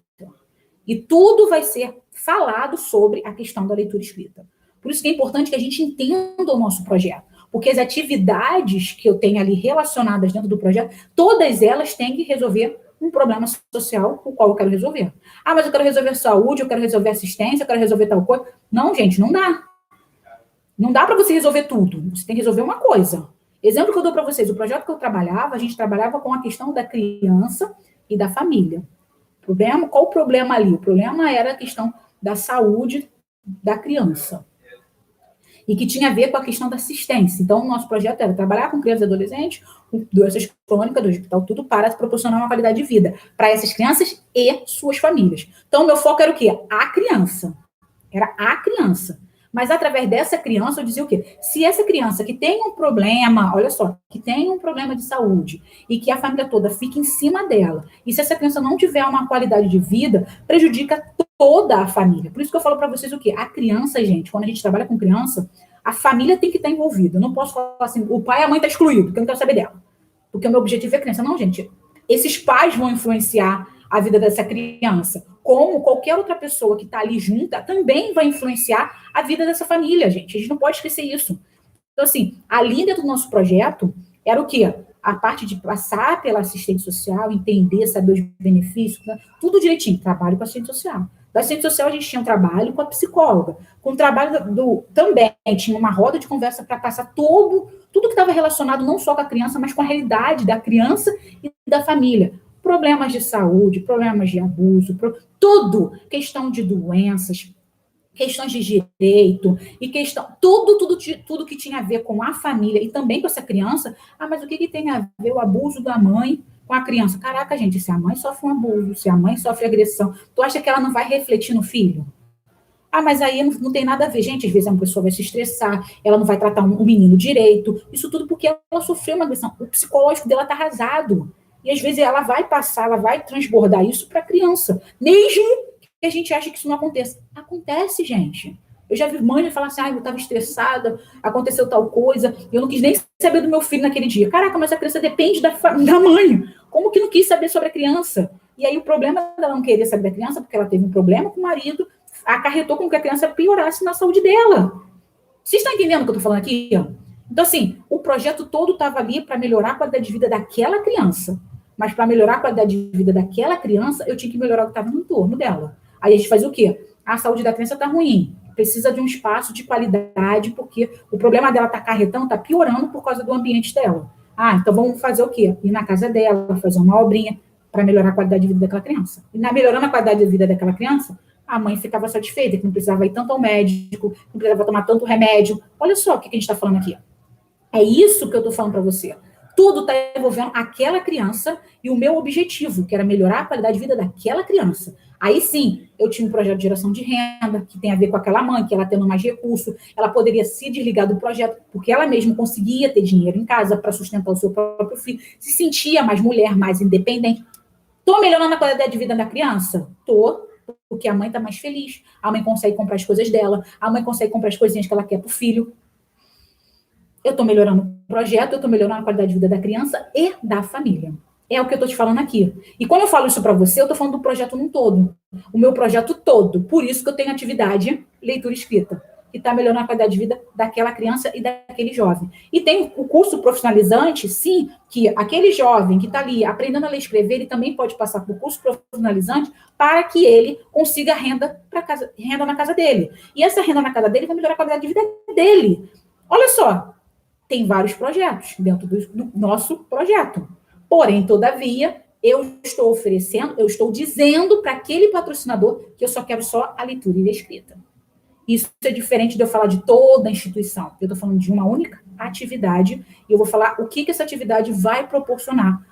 E tudo vai ser falado sobre a questão da leitura escrita. Por isso que é importante que a gente entenda o nosso projeto. Porque as atividades que eu tenho ali relacionadas dentro do projeto, todas elas têm que resolver um problema social o qual eu quero resolver. Mas eu quero resolver saúde, eu quero resolver assistência, eu quero resolver tal coisa. Não, gente, não dá. Não dá para você resolver tudo. Você tem que resolver uma coisa. Exemplo que eu dou para vocês, o projeto que eu trabalhava, a gente trabalhava com a questão da criança e da família. Qual o problema ali? O problema era a questão da saúde da criança. E que tinha a ver com a questão da assistência. Então, o nosso projeto era trabalhar com crianças e adolescentes, com doenças crônicas do hospital, tudo para proporcionar uma qualidade de vida para essas crianças e suas famílias. Então, o meu foco era o quê? A criança. Era a criança. Mas, através dessa criança, eu dizia o quê? Se essa criança que tem um problema, olha só, que tem um problema de saúde e que a família toda fica em cima dela, e se essa criança não tiver uma qualidade de vida, prejudica toda a família. Por isso que eu falo para vocês o quê? A criança, gente, quando a gente trabalha com criança, a família tem que estar envolvida. Eu não posso falar assim, o pai e a mãe estão excluídos, porque eu não quero saber dela. Porque o meu objetivo é a criança. Não, gente, esses pais vão influenciar a vida dessa criança, como qualquer outra pessoa que está ali junta também vai influenciar a vida dessa família, gente. A gente não pode esquecer isso. Então, assim, ali dentro do nosso projeto, era o quê? A parte de passar pela assistente social, entender, saber os benefícios, né? Tudo direitinho, trabalho com a assistente social. Da assistente social, a gente tinha um trabalho com a psicóloga, com o trabalho também, tinha uma roda de conversa para passar tudo que estava relacionado não só com a criança, mas com a realidade da criança e da família. problemas de saúde, problemas de abuso, tudo, questão de doenças, questões de direito, e questão, tudo que tinha a ver com a família e também com essa criança. Ah, mas o que tem a ver o abuso da mãe com a criança? Caraca, gente, se a mãe sofre um abuso, se a mãe sofre agressão, tu acha que ela não vai refletir no filho? Ah, mas aí não tem nada a ver. Gente, às vezes uma pessoa vai se estressar, ela não vai tratar um menino direito. Isso tudo porque ela sofreu uma agressão. O psicológico dela está arrasado. E às vezes ela vai passar, ela vai transbordar isso para a criança. Mesmo que a gente ache que isso não aconteça. Acontece, gente. Eu já vi mãe falar assim, eu estava estressada, aconteceu tal coisa, eu não quis nem saber do meu filho naquele dia. Caraca, mas a criança depende da mãe. Como que não quis saber sobre a criança? E aí o problema dela não querer saber da criança, porque ela teve um problema com o marido, acarretou com que a criança piorasse na saúde dela. Vocês estão entendendo o que eu estou falando aqui? Então, assim, o projeto todo estava ali para melhorar a qualidade de vida daquela criança. Mas para melhorar a qualidade de vida daquela criança, eu tinha que melhorar o que estava no entorno dela. Aí a gente faz o quê? A saúde da criança está ruim. Precisa de um espaço de qualidade, porque o problema dela está acarretando, está piorando por causa do ambiente dela. Ah, então vamos fazer o quê? Ir na casa dela, fazer uma obrinha para melhorar a qualidade de vida daquela criança. E melhorando a qualidade de vida daquela criança, a mãe ficava satisfeita, que não precisava ir tanto ao médico, não precisava tomar tanto remédio. Olha só o que a gente está falando aqui. É isso que eu estou falando para você. Tudo está envolvendo aquela criança e o meu objetivo, que era melhorar a qualidade de vida daquela criança. Aí sim, eu tinha um projeto de geração de renda, que tem a ver com aquela mãe, que ela tendo mais recurso, ela poderia se desligar do projeto, porque ela mesma conseguia ter dinheiro em casa para sustentar o seu próprio filho, se sentia mais mulher, mais independente. Estou melhorando a qualidade de vida da criança? Estou. Porque a mãe está mais feliz, a mãe consegue comprar as coisas dela, a mãe consegue comprar as coisinhas que ela quer para o filho. Eu estou melhorando o projeto, eu estou melhorando a qualidade de vida da criança e da família. É o que eu estou te falando aqui. E quando eu falo isso para você, eu estou falando do projeto num todo. O meu projeto todo. Por isso que eu tenho atividade leitura e escrita, que está melhorando a qualidade de vida daquela criança e daquele jovem. E tem o curso profissionalizante, sim, que aquele jovem que está ali aprendendo a ler e escrever, ele também pode passar por curso profissionalizante para que ele consiga renda na casa dele. E essa renda na casa dele vai melhorar a qualidade de vida dele. Olha só, tem vários projetos dentro do nosso projeto. Porém, todavia, eu estou oferecendo, eu estou dizendo para aquele patrocinador que eu só quero só a leitura e a escrita. Isso é diferente de eu falar de toda a instituição. Eu estou falando de uma única atividade e eu vou falar o que essa atividade vai proporcionar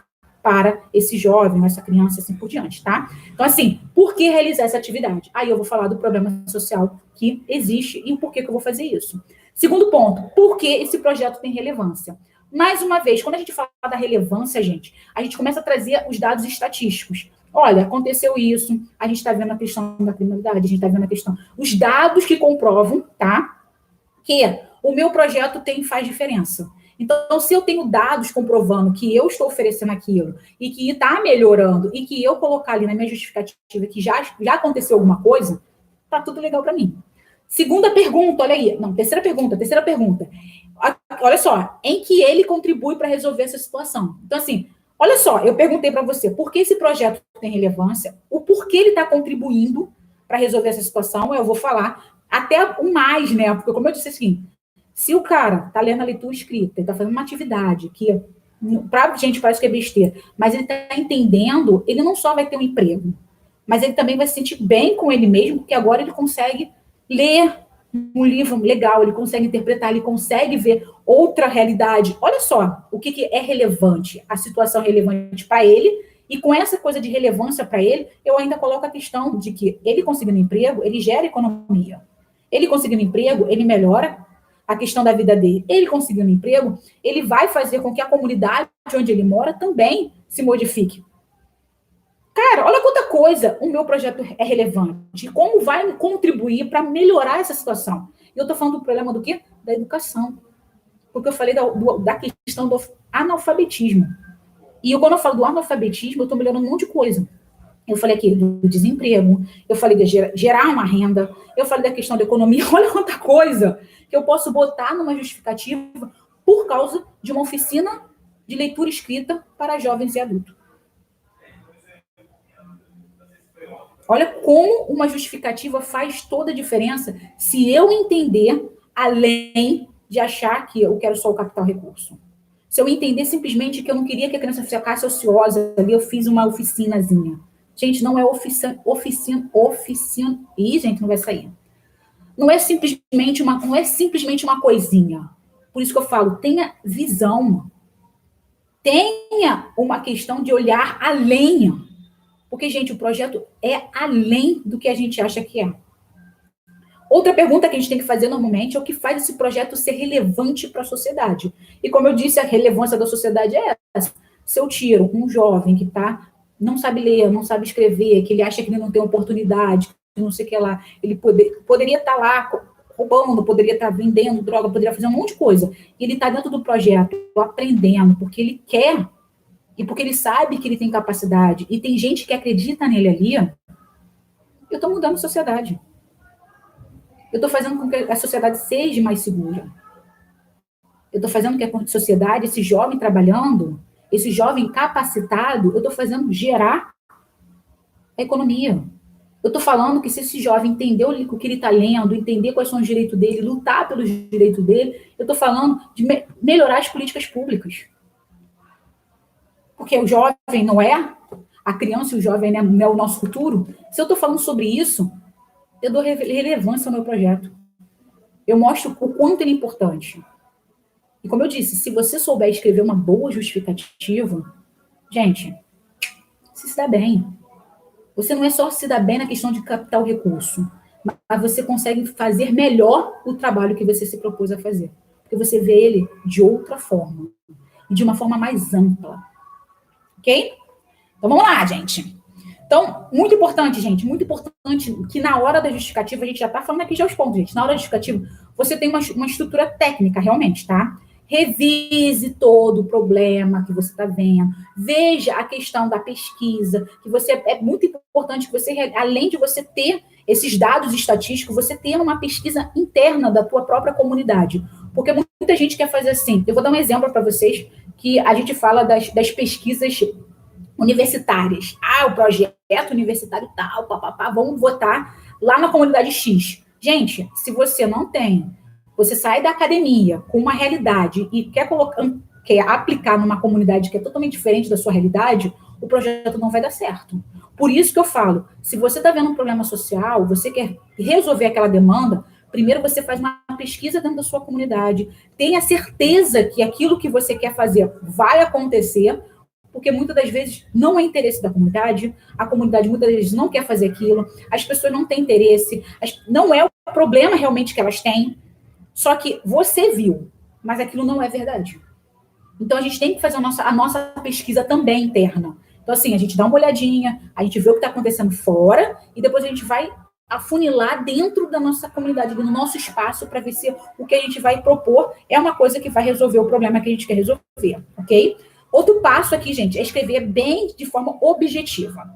para esse jovem, essa criança, assim por diante, tá? Então, assim, por que realizar essa atividade? Aí eu vou falar do problema social que existe e o porquê que eu vou fazer isso. Segundo ponto, por que esse projeto tem relevância? Mais uma vez, quando a gente fala da relevância, gente, a gente começa a trazer os dados estatísticos. Olha, aconteceu isso, a gente está vendo a questão da criminalidade, a gente está vendo a questão... Os dados que comprovam, tá? Que o meu projeto faz diferença. Então, se eu tenho dados comprovando que eu estou oferecendo aquilo e que está melhorando e que eu colocar ali na minha justificativa que já aconteceu alguma coisa, tá tudo legal para mim. Segunda pergunta, olha aí. Não, terceira pergunta. Olha só, em que ele contribui para resolver essa situação. Então, assim, olha só, eu perguntei para você por que esse projeto tem relevância, o porquê ele está contribuindo para resolver essa situação, eu vou falar até o mais, né? Porque, como eu disse assim, se o cara está lendo a leitura escrita, ele está fazendo uma atividade que, para a gente, parece que é besteira, mas ele está entendendo, ele não só vai ter um emprego, mas ele também vai se sentir bem com ele mesmo, porque agora ele consegue ler um livro legal, ele consegue interpretar, ele consegue ver outra realidade. Olha só o que é relevante, a situação relevante para ele, e com essa coisa de relevância para ele, eu ainda coloco a questão de que ele conseguindo emprego, ele gera economia. Ele conseguindo emprego, ele melhora a questão da vida dele. Ele conseguindo emprego, ele vai fazer com que a comunidade onde ele mora também se modifique. Cara, olha quanta coisa o meu projeto é relevante. Como vai contribuir para melhorar essa situação. E eu estou falando do problema do quê? Da educação. Porque eu falei da questão do analfabetismo. E quando eu falo do analfabetismo, eu estou melhorando um monte de coisa. Eu falei aqui do desemprego, eu falei de gerar uma renda, eu falei da questão da economia. Olha quanta coisa que eu posso botar numa justificativa por causa de uma oficina de leitura escrita para jovens e adultos. Olha como uma justificativa faz toda a diferença se eu entender, além de achar que eu quero só o capital recurso. Se eu entender simplesmente que eu não queria que a criança ficasse ociosa, ali eu fiz uma oficinazinha. Gente, não é oficina. Ih, gente, não vai sair. Não é simplesmente uma coisinha. Por isso que eu falo, tenha visão. Tenha uma questão de olhar além. Porque, gente, o projeto é além do que a gente acha que é. Outra pergunta que a gente tem que fazer normalmente é o que faz esse projeto ser relevante para a sociedade. E como eu disse, a relevância da sociedade é essa. Se eu tiro um jovem que não sabe ler, não sabe escrever, que ele acha que ele não tem oportunidade, que não sei o que lá, ele poderia estar lá roubando, poderia estar vendendo droga, poderia fazer um monte de coisa. E ele está dentro do projeto, aprendendo, porque ele quer e porque ele sabe que ele tem capacidade, e tem gente que acredita nele ali, eu estou mudando a sociedade. Eu estou fazendo com que a sociedade seja mais segura. Eu estou fazendo com que a sociedade, esse jovem trabalhando, esse jovem capacitado, eu estou fazendo gerar a economia. Eu estou falando que se esse jovem entender o que ele está lendo, entender quais são os direitos dele, lutar pelos direitos dele, eu estou falando de melhorar as políticas públicas. Porque o jovem não é, a criança e o jovem não é o nosso futuro. Se eu estou falando sobre isso, eu dou relevância ao meu projeto. Eu mostro o quanto ele é importante. E como eu disse, se você souber escrever uma boa justificativa, gente, você se dá bem. Você não é só se dar bem na questão de captar o recurso, mas você consegue fazer melhor o trabalho que você se propôs a fazer. Porque você vê ele de outra forma. E de uma forma mais ampla. Ok? Então vamos lá, gente. Então, muito importante, gente, muito importante que na hora da justificativa, a gente já está falando aqui já os pontos, gente. Na hora da justificativa, você tem uma estrutura técnica, realmente, tá? Revise todo o problema que você está vendo. Veja a questão da pesquisa, que é muito importante que você, além de você ter esses dados estatísticos, você tenha uma pesquisa interna da tua própria comunidade. Porque muita gente quer fazer assim. Eu vou dar um exemplo para vocês, que a gente fala das pesquisas universitárias. O projeto universitário tal, papapá, vamos votar lá na comunidade X. Gente, se você não tem, você sai da academia com uma realidade e quer aplicar numa comunidade que é totalmente diferente da sua realidade, o projeto não vai dar certo. Por isso que eu falo, se você está vendo um problema social, você quer resolver aquela demanda, primeiro você faz uma pesquisa dentro da sua comunidade, tenha certeza que aquilo que você quer fazer vai acontecer, porque muitas das vezes não é interesse da comunidade, a comunidade muitas vezes não quer fazer aquilo, as pessoas não têm interesse, não é o problema realmente que elas têm, só que você viu, mas aquilo não é verdade. Então, a gente tem que fazer a nossa pesquisa também interna. Então, assim, a gente dá uma olhadinha, a gente vê o que está acontecendo fora, e depois a gente vai afunilar dentro da nossa comunidade, no nosso espaço, para ver se o que a gente vai propor é uma coisa que vai resolver o problema que a gente quer resolver, ok? Outro passo aqui, gente, é escrever bem de forma objetiva,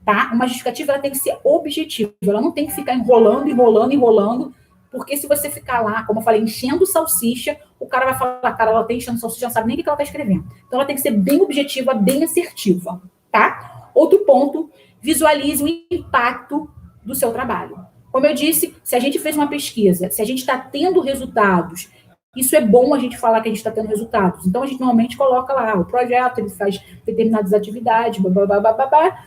tá? Uma justificativa, ela tem que ser objetiva, ela não tem que ficar enrolando, porque se você ficar lá, como eu falei, enchendo salsicha, o cara vai falar, cara, ela tá enchendo salsicha, não sabe nem o que ela tá escrevendo. Então, ela tem que ser bem objetiva, bem assertiva, tá? Outro ponto, visualize o impacto do seu trabalho. Como eu disse, se a gente fez uma pesquisa, se a gente está tendo resultados, isso é bom a gente falar que a gente está tendo resultados. Então, a gente normalmente coloca lá, o projeto, ele faz determinadas atividades, babá.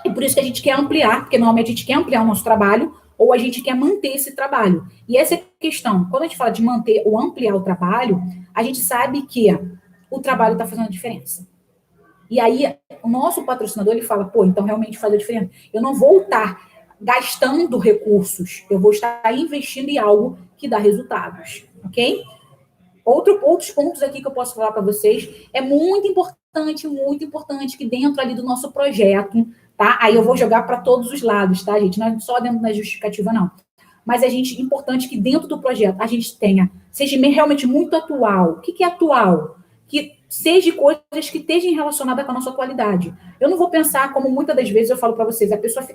E por isso que a gente quer ampliar, porque normalmente a gente quer ampliar o nosso trabalho, ou a gente quer manter esse trabalho. E essa é a questão. Quando a gente fala de manter ou ampliar o trabalho, a gente sabe que o trabalho está fazendo a diferença. E aí, o nosso patrocinador, ele fala, então realmente faz a diferença. Eu não vou estar gastando recursos, eu vou estar investindo em algo que dá resultados, ok? Outros pontos aqui que eu posso falar para vocês, é muito importante que dentro ali do nosso projeto, tá? Aí eu vou jogar para todos os lados, tá, gente? Não é só dentro da justificativa, não. Mas é importante que dentro do projeto a gente seja realmente muito atual. O que é atual? Que seja coisas que estejam relacionadas com a nossa atualidade. Eu não vou pensar, como muitas das vezes eu falo para vocês, a pessoa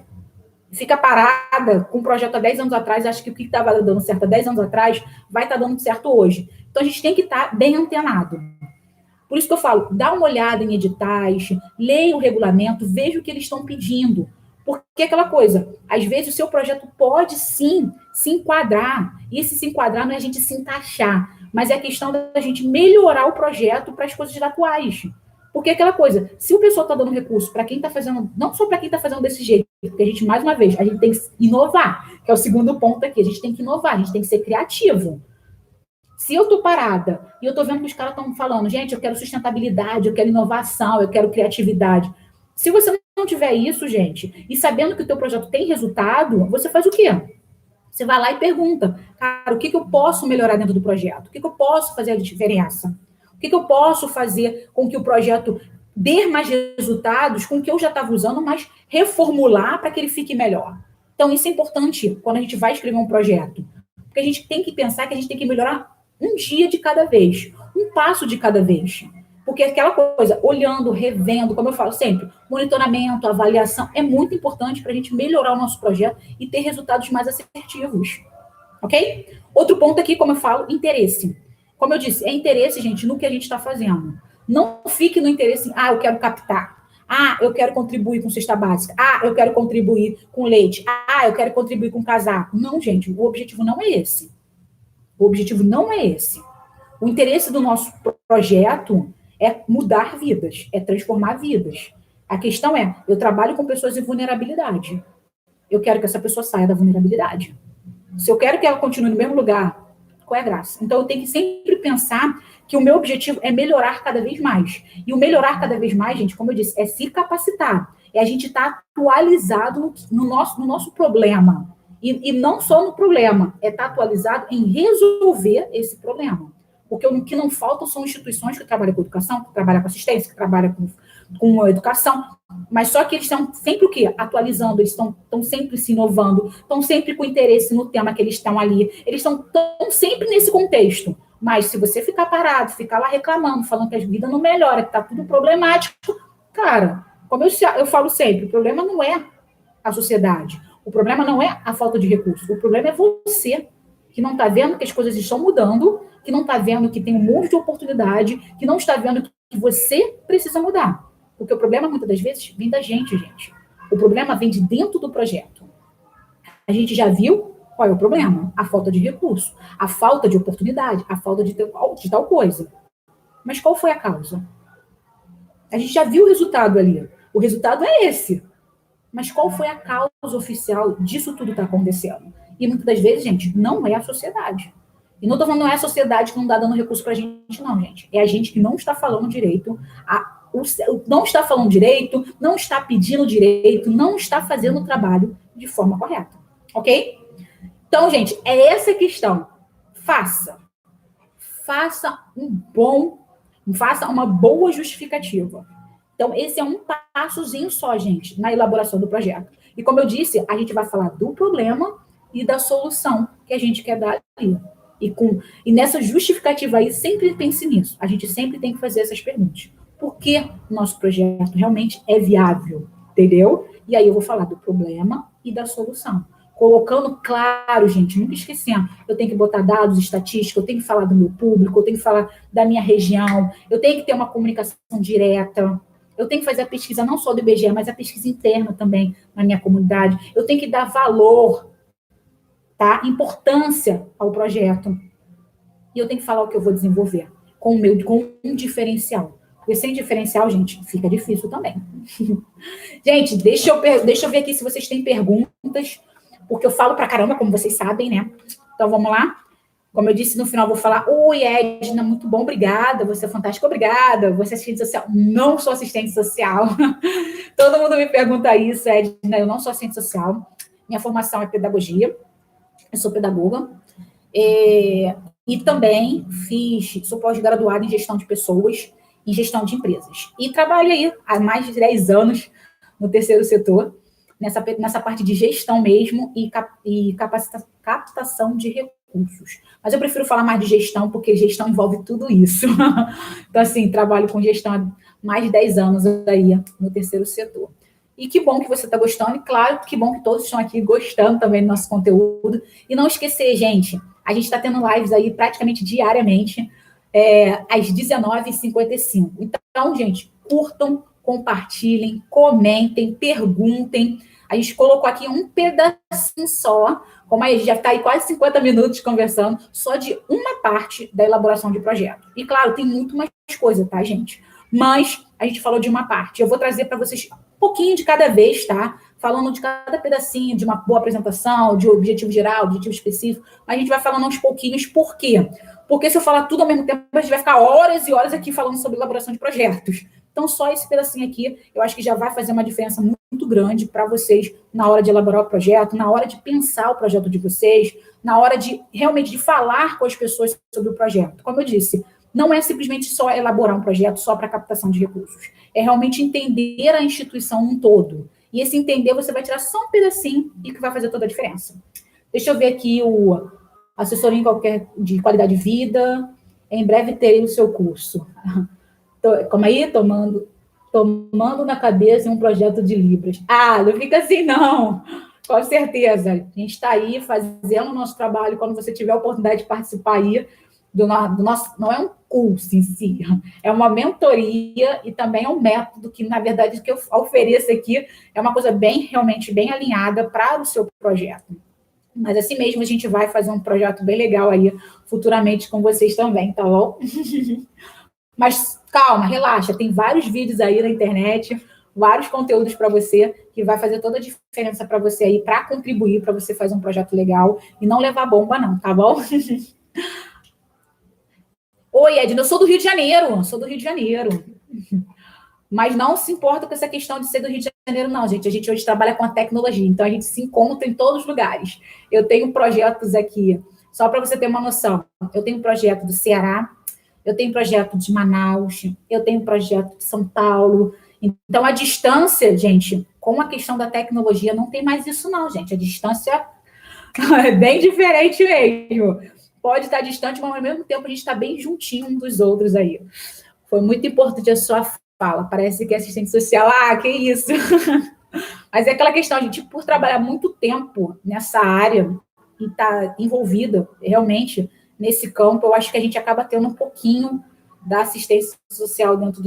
fica parada com um projeto há 10 anos atrás, acha que o que estava dando certo há 10 anos atrás vai estar dando certo hoje. Então, a gente tem que estar bem antenado. Por isso que eu falo, dá uma olhada em editais, leia o regulamento, veja o que eles estão pedindo. Porque aquela coisa, às vezes o seu projeto pode sim se enquadrar, e esse se enquadrar não é a gente se encaixar, mas é a questão da gente melhorar o projeto para as coisas atuais. Porque é aquela coisa, se o pessoal está dando recurso para quem está fazendo, não só para quem está fazendo desse jeito, porque a gente, mais uma vez, a gente tem que inovar, que é o segundo ponto aqui, a gente tem que inovar, a gente tem que ser criativo. Se eu estou parada e eu estou vendo que os caras estão falando, gente, eu quero sustentabilidade, eu quero inovação, eu quero criatividade. Se você não tiver isso, gente, e sabendo que o teu projeto tem resultado, você faz o quê? Você vai lá e pergunta, cara, o que eu posso melhorar dentro do projeto? O que eu posso fazer a diferença? O que eu posso fazer com que o projeto dê mais resultados com o que eu já estava usando, mas reformular para que ele fique melhor? Então, isso é importante quando a gente vai escrever um projeto. Porque a gente tem que pensar que a gente tem que melhorar um dia de cada vez, um passo de cada vez. Porque aquela coisa, olhando, revendo, como eu falo sempre, monitoramento, avaliação, é muito importante para a gente melhorar o nosso projeto e ter resultados mais assertivos. Ok? Outro ponto aqui, como eu falo, interesse. Como eu disse, é interesse, gente, no que a gente está fazendo. Não fique no interesse em, eu quero captar. Eu quero contribuir com cesta básica. Eu quero contribuir com leite. Eu quero contribuir com casaco. Não, gente, o objetivo não é esse. O objetivo não é esse. O interesse do nosso projeto é mudar vidas, é transformar vidas. A questão é, eu trabalho com pessoas em vulnerabilidade. Eu quero que essa pessoa saia da vulnerabilidade. Se eu quero que ela continue no mesmo lugar, qual é a graça? Então, eu tenho que sempre pensar que o meu objetivo é melhorar cada vez mais. E o melhorar cada vez mais, gente, como eu disse, é se capacitar. É a gente estar atualizado no nosso problema. E não só no problema, é estar atualizado em resolver esse problema. Porque o que não faltam são instituições que trabalham com educação, que trabalham com assistência, que trabalham com educação, mas só que eles estão sempre o quê? Atualizando, eles estão sempre se inovando, estão sempre com interesse no tema que eles estão ali, eles estão sempre nesse contexto. Mas se você ficar parado, ficar lá reclamando, falando que a vida não melhora, que está tudo problemático, cara, como eu falo sempre, o problema não é a sociedade, o problema não é a falta de recursos, o problema é você, que não está vendo que as coisas estão mudando, que não está vendo que tem um monte de oportunidade, que não está vendo que você precisa mudar. Porque o problema, muitas das vezes, vem da gente. O problema vem de dentro do projeto. A gente já viu qual é o problema? A falta de recurso, a falta de oportunidade, a falta de tal coisa. Mas qual foi a causa? A gente já viu o resultado ali. O resultado é esse. Mas qual foi a causa oficial disso tudo está acontecendo? E muitas das vezes, gente, não é a sociedade. E não estou falando, não é a sociedade que não está dando recurso para a gente, não, gente. É a gente que não está falando direito, não está falando direito, não está pedindo direito, não está fazendo o trabalho de forma correta. Ok? Então, gente, é essa a questão. Faça uma boa justificativa. Então, esse é um passozinho só, gente, na elaboração do projeto. E como eu disse, a gente vai falar do problema e da solução que a gente quer dar ali. E nessa justificativa aí, sempre pense nisso. A gente sempre tem que fazer essas perguntas. Por que o nosso projeto realmente é viável? Entendeu? E aí eu vou falar do problema e da solução. Colocando claro, gente, nunca esquecendo. Eu tenho que botar dados, estatísticas, eu tenho que falar do meu público, eu tenho que falar da minha região, eu tenho que ter uma comunicação direta, eu tenho que fazer a pesquisa não só do IBGE, mas a pesquisa interna também na minha comunidade. Eu tenho que dar valor, tá? Importância ao projeto. E eu tenho que falar o que eu vou desenvolver com um diferencial. Porque sem diferencial, gente, fica difícil também. Gente, deixa eu ver aqui se vocês têm perguntas, porque eu falo pra caramba, como vocês sabem, né? Então, vamos lá. Como eu disse, no final eu vou falar, oi, Edna, muito bom, obrigada, você é fantástica, obrigada, você é assistente social. Não sou assistente social. Todo mundo me pergunta isso, Edna, eu não sou assistente social. Minha formação é pedagogia, eu sou pedagoga. E também sou pós-graduada em gestão de pessoas, em gestão de empresas. E trabalho aí há mais de 10 anos no terceiro setor, nessa parte de gestão mesmo e captação de recursos. Mas eu prefiro falar mais de gestão, porque gestão envolve tudo isso. Então, assim, trabalho com gestão há mais de 10 anos aí no terceiro setor. E que bom que você está gostando, e claro, que bom que todos estão aqui gostando também do nosso conteúdo. E não esquecer, gente, a gente está tendo lives aí praticamente diariamente, às 19h55. Então, gente, curtam, compartilhem, comentem, perguntem. A gente colocou aqui um pedacinho só, como a gente já está aí quase 50 minutos conversando, só de uma parte da elaboração de projeto. E, claro, tem muito mais coisa, tá, gente? Mas a gente falou de uma parte. Eu vou trazer para vocês um pouquinho de cada vez, tá? Falando de cada pedacinho, de uma boa apresentação, de objetivo geral, objetivo específico. Mas a gente vai falando aos pouquinhos. Por quê? Porque se eu falar tudo ao mesmo tempo, a gente vai ficar horas e horas aqui falando sobre elaboração de projetos. Então, só esse pedacinho aqui, eu acho que já vai fazer uma diferença muito grande para vocês na hora de elaborar o projeto, na hora de pensar o projeto de vocês, na hora de realmente de falar com as pessoas sobre o projeto. Como eu disse, não é simplesmente só elaborar um projeto só para captação de recursos. É realmente entender a instituição um todo. E esse entender, você vai tirar só um pedacinho e que vai fazer toda a diferença. Deixa eu ver aqui o assessoria de qualidade de vida. Em breve terei o seu curso. Como aí? Tomando na cabeça um projeto de Libras. Ah, não fica assim, não. Com certeza. A gente está aí fazendo o nosso trabalho. Quando você tiver a oportunidade de participar aí do nosso... Não é um curso em si, é uma mentoria e também é um método que, na verdade, que eu ofereço aqui é uma coisa realmente bem alinhada para o seu projeto. Mas assim mesmo a gente vai fazer um projeto bem legal aí futuramente com vocês também, tá bom? Mas calma, relaxa, tem vários vídeos aí na internet, vários conteúdos para você, que vai fazer toda a diferença para você aí, para contribuir, para você fazer um projeto legal e não levar bomba não, tá bom? Oi, Edna, eu sou do Rio de Janeiro, mas não se importa com essa questão de ser do Rio de Janeiro, não, gente. A gente hoje trabalha com a tecnologia, então a gente se encontra em todos os lugares. Eu tenho projetos aqui, só para você ter uma noção, eu tenho projeto do Ceará, eu tenho projeto de Manaus, eu tenho projeto de São Paulo. Então, a distância, gente, com a questão da tecnologia, não tem mais isso não, gente. A distância é bem diferente mesmo. Pode estar distante, mas ao mesmo tempo a gente está bem juntinho um dos outros aí. Foi muito importante a sua fala. Parece que é assistente social. Ah, que isso! Mas é aquela questão, a gente, por trabalhar muito tempo nessa área e estar tá envolvida realmente nesse campo, eu acho que a gente acaba tendo um pouquinho da assistência social dentro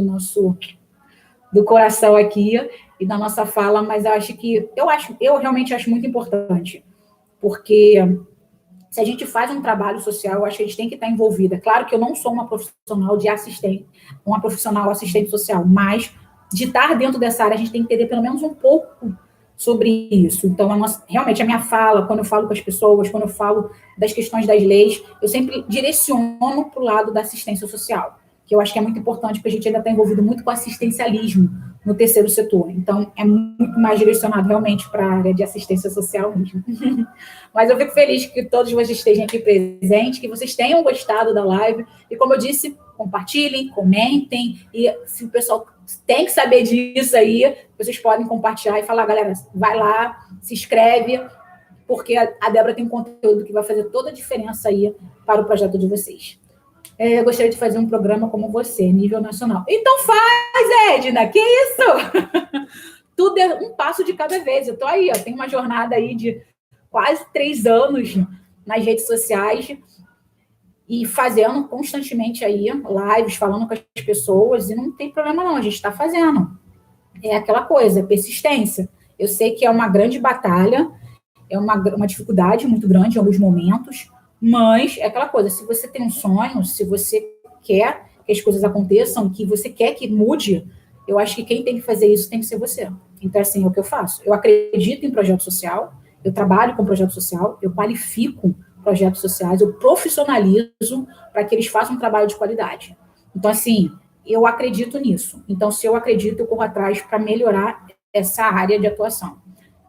do coração aqui e da nossa fala, mas eu realmente acho muito importante, porque se a gente faz um trabalho social, eu acho que a gente tem que estar envolvida. Claro que eu não sou uma profissional de assistente, uma profissional assistente social, mas de estar dentro dessa área, a gente tem que entender pelo menos um pouco sobre isso. Então, realmente, a minha fala, quando eu falo com as pessoas, quando eu falo das questões das leis, eu sempre direciono para o lado da assistência social, que eu acho que é muito importante, porque a gente ainda está envolvido muito com assistencialismo no terceiro setor. Então, é muito mais direcionado realmente para a área de assistência social mesmo. Mas eu fico feliz que todos vocês estejam aqui presentes, que vocês tenham gostado da live. E, como eu disse, compartilhem, comentem. E se o pessoal tem que saber disso aí, vocês podem compartilhar e falar, galera, vai lá, se inscreve, porque a Débora tem um conteúdo que vai fazer toda a diferença aí para o projeto de vocês. Eu gostaria de fazer um programa como você, nível nacional. Então faz, Edna, que isso? Tudo é um passo de cada vez. Eu estou aí, ó, tenho uma jornada aí de quase 3 anos nas redes sociais e fazendo constantemente aí lives, falando com as pessoas, e não tem problema não, a gente está fazendo. É aquela coisa, é persistência. Eu sei que é uma grande batalha, é uma dificuldade muito grande em alguns momentos, mas é aquela coisa, se você tem um sonho, se você quer que as coisas aconteçam, que você quer que mude, eu acho que quem tem que fazer isso tem que ser você. Então, assim, é o que eu faço. Eu acredito em projeto social, eu trabalho com projeto social, eu qualifico projetos sociais, eu profissionalizo para que eles façam um trabalho de qualidade. Então, assim, eu acredito nisso. Então, se eu acredito, eu corro atrás para melhorar essa área de atuação.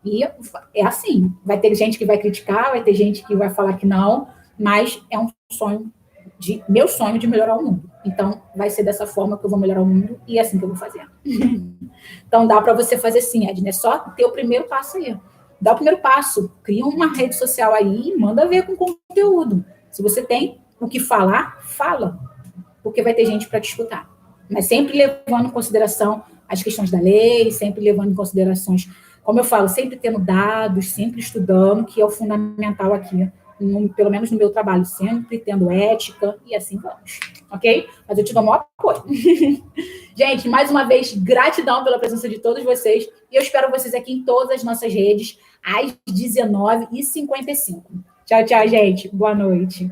E é assim, vai ter gente que vai criticar, vai ter gente que vai falar que não, mas é um sonho, meu sonho de melhorar o mundo. Então, vai ser dessa forma que eu vou melhorar o mundo e é assim que eu vou fazer. Então, dá para você fazer assim, Edna, é só ter o primeiro passo aí. Dá o primeiro passo, cria uma rede social aí e manda ver com conteúdo. Se você tem o que falar, fala, porque vai ter gente para te escutar. Mas sempre levando em consideração as questões da lei, sempre levando em considerações, como eu falo, sempre tendo dados, sempre estudando, que é o fundamental aqui pelo menos no meu trabalho, sempre tendo ética e assim vamos, ok? Mas eu te dou o maior apoio. Gente, mais uma vez, gratidão pela presença de todos vocês e eu espero vocês aqui em todas as nossas redes às 19h55. Tchau, tchau, gente. Boa noite.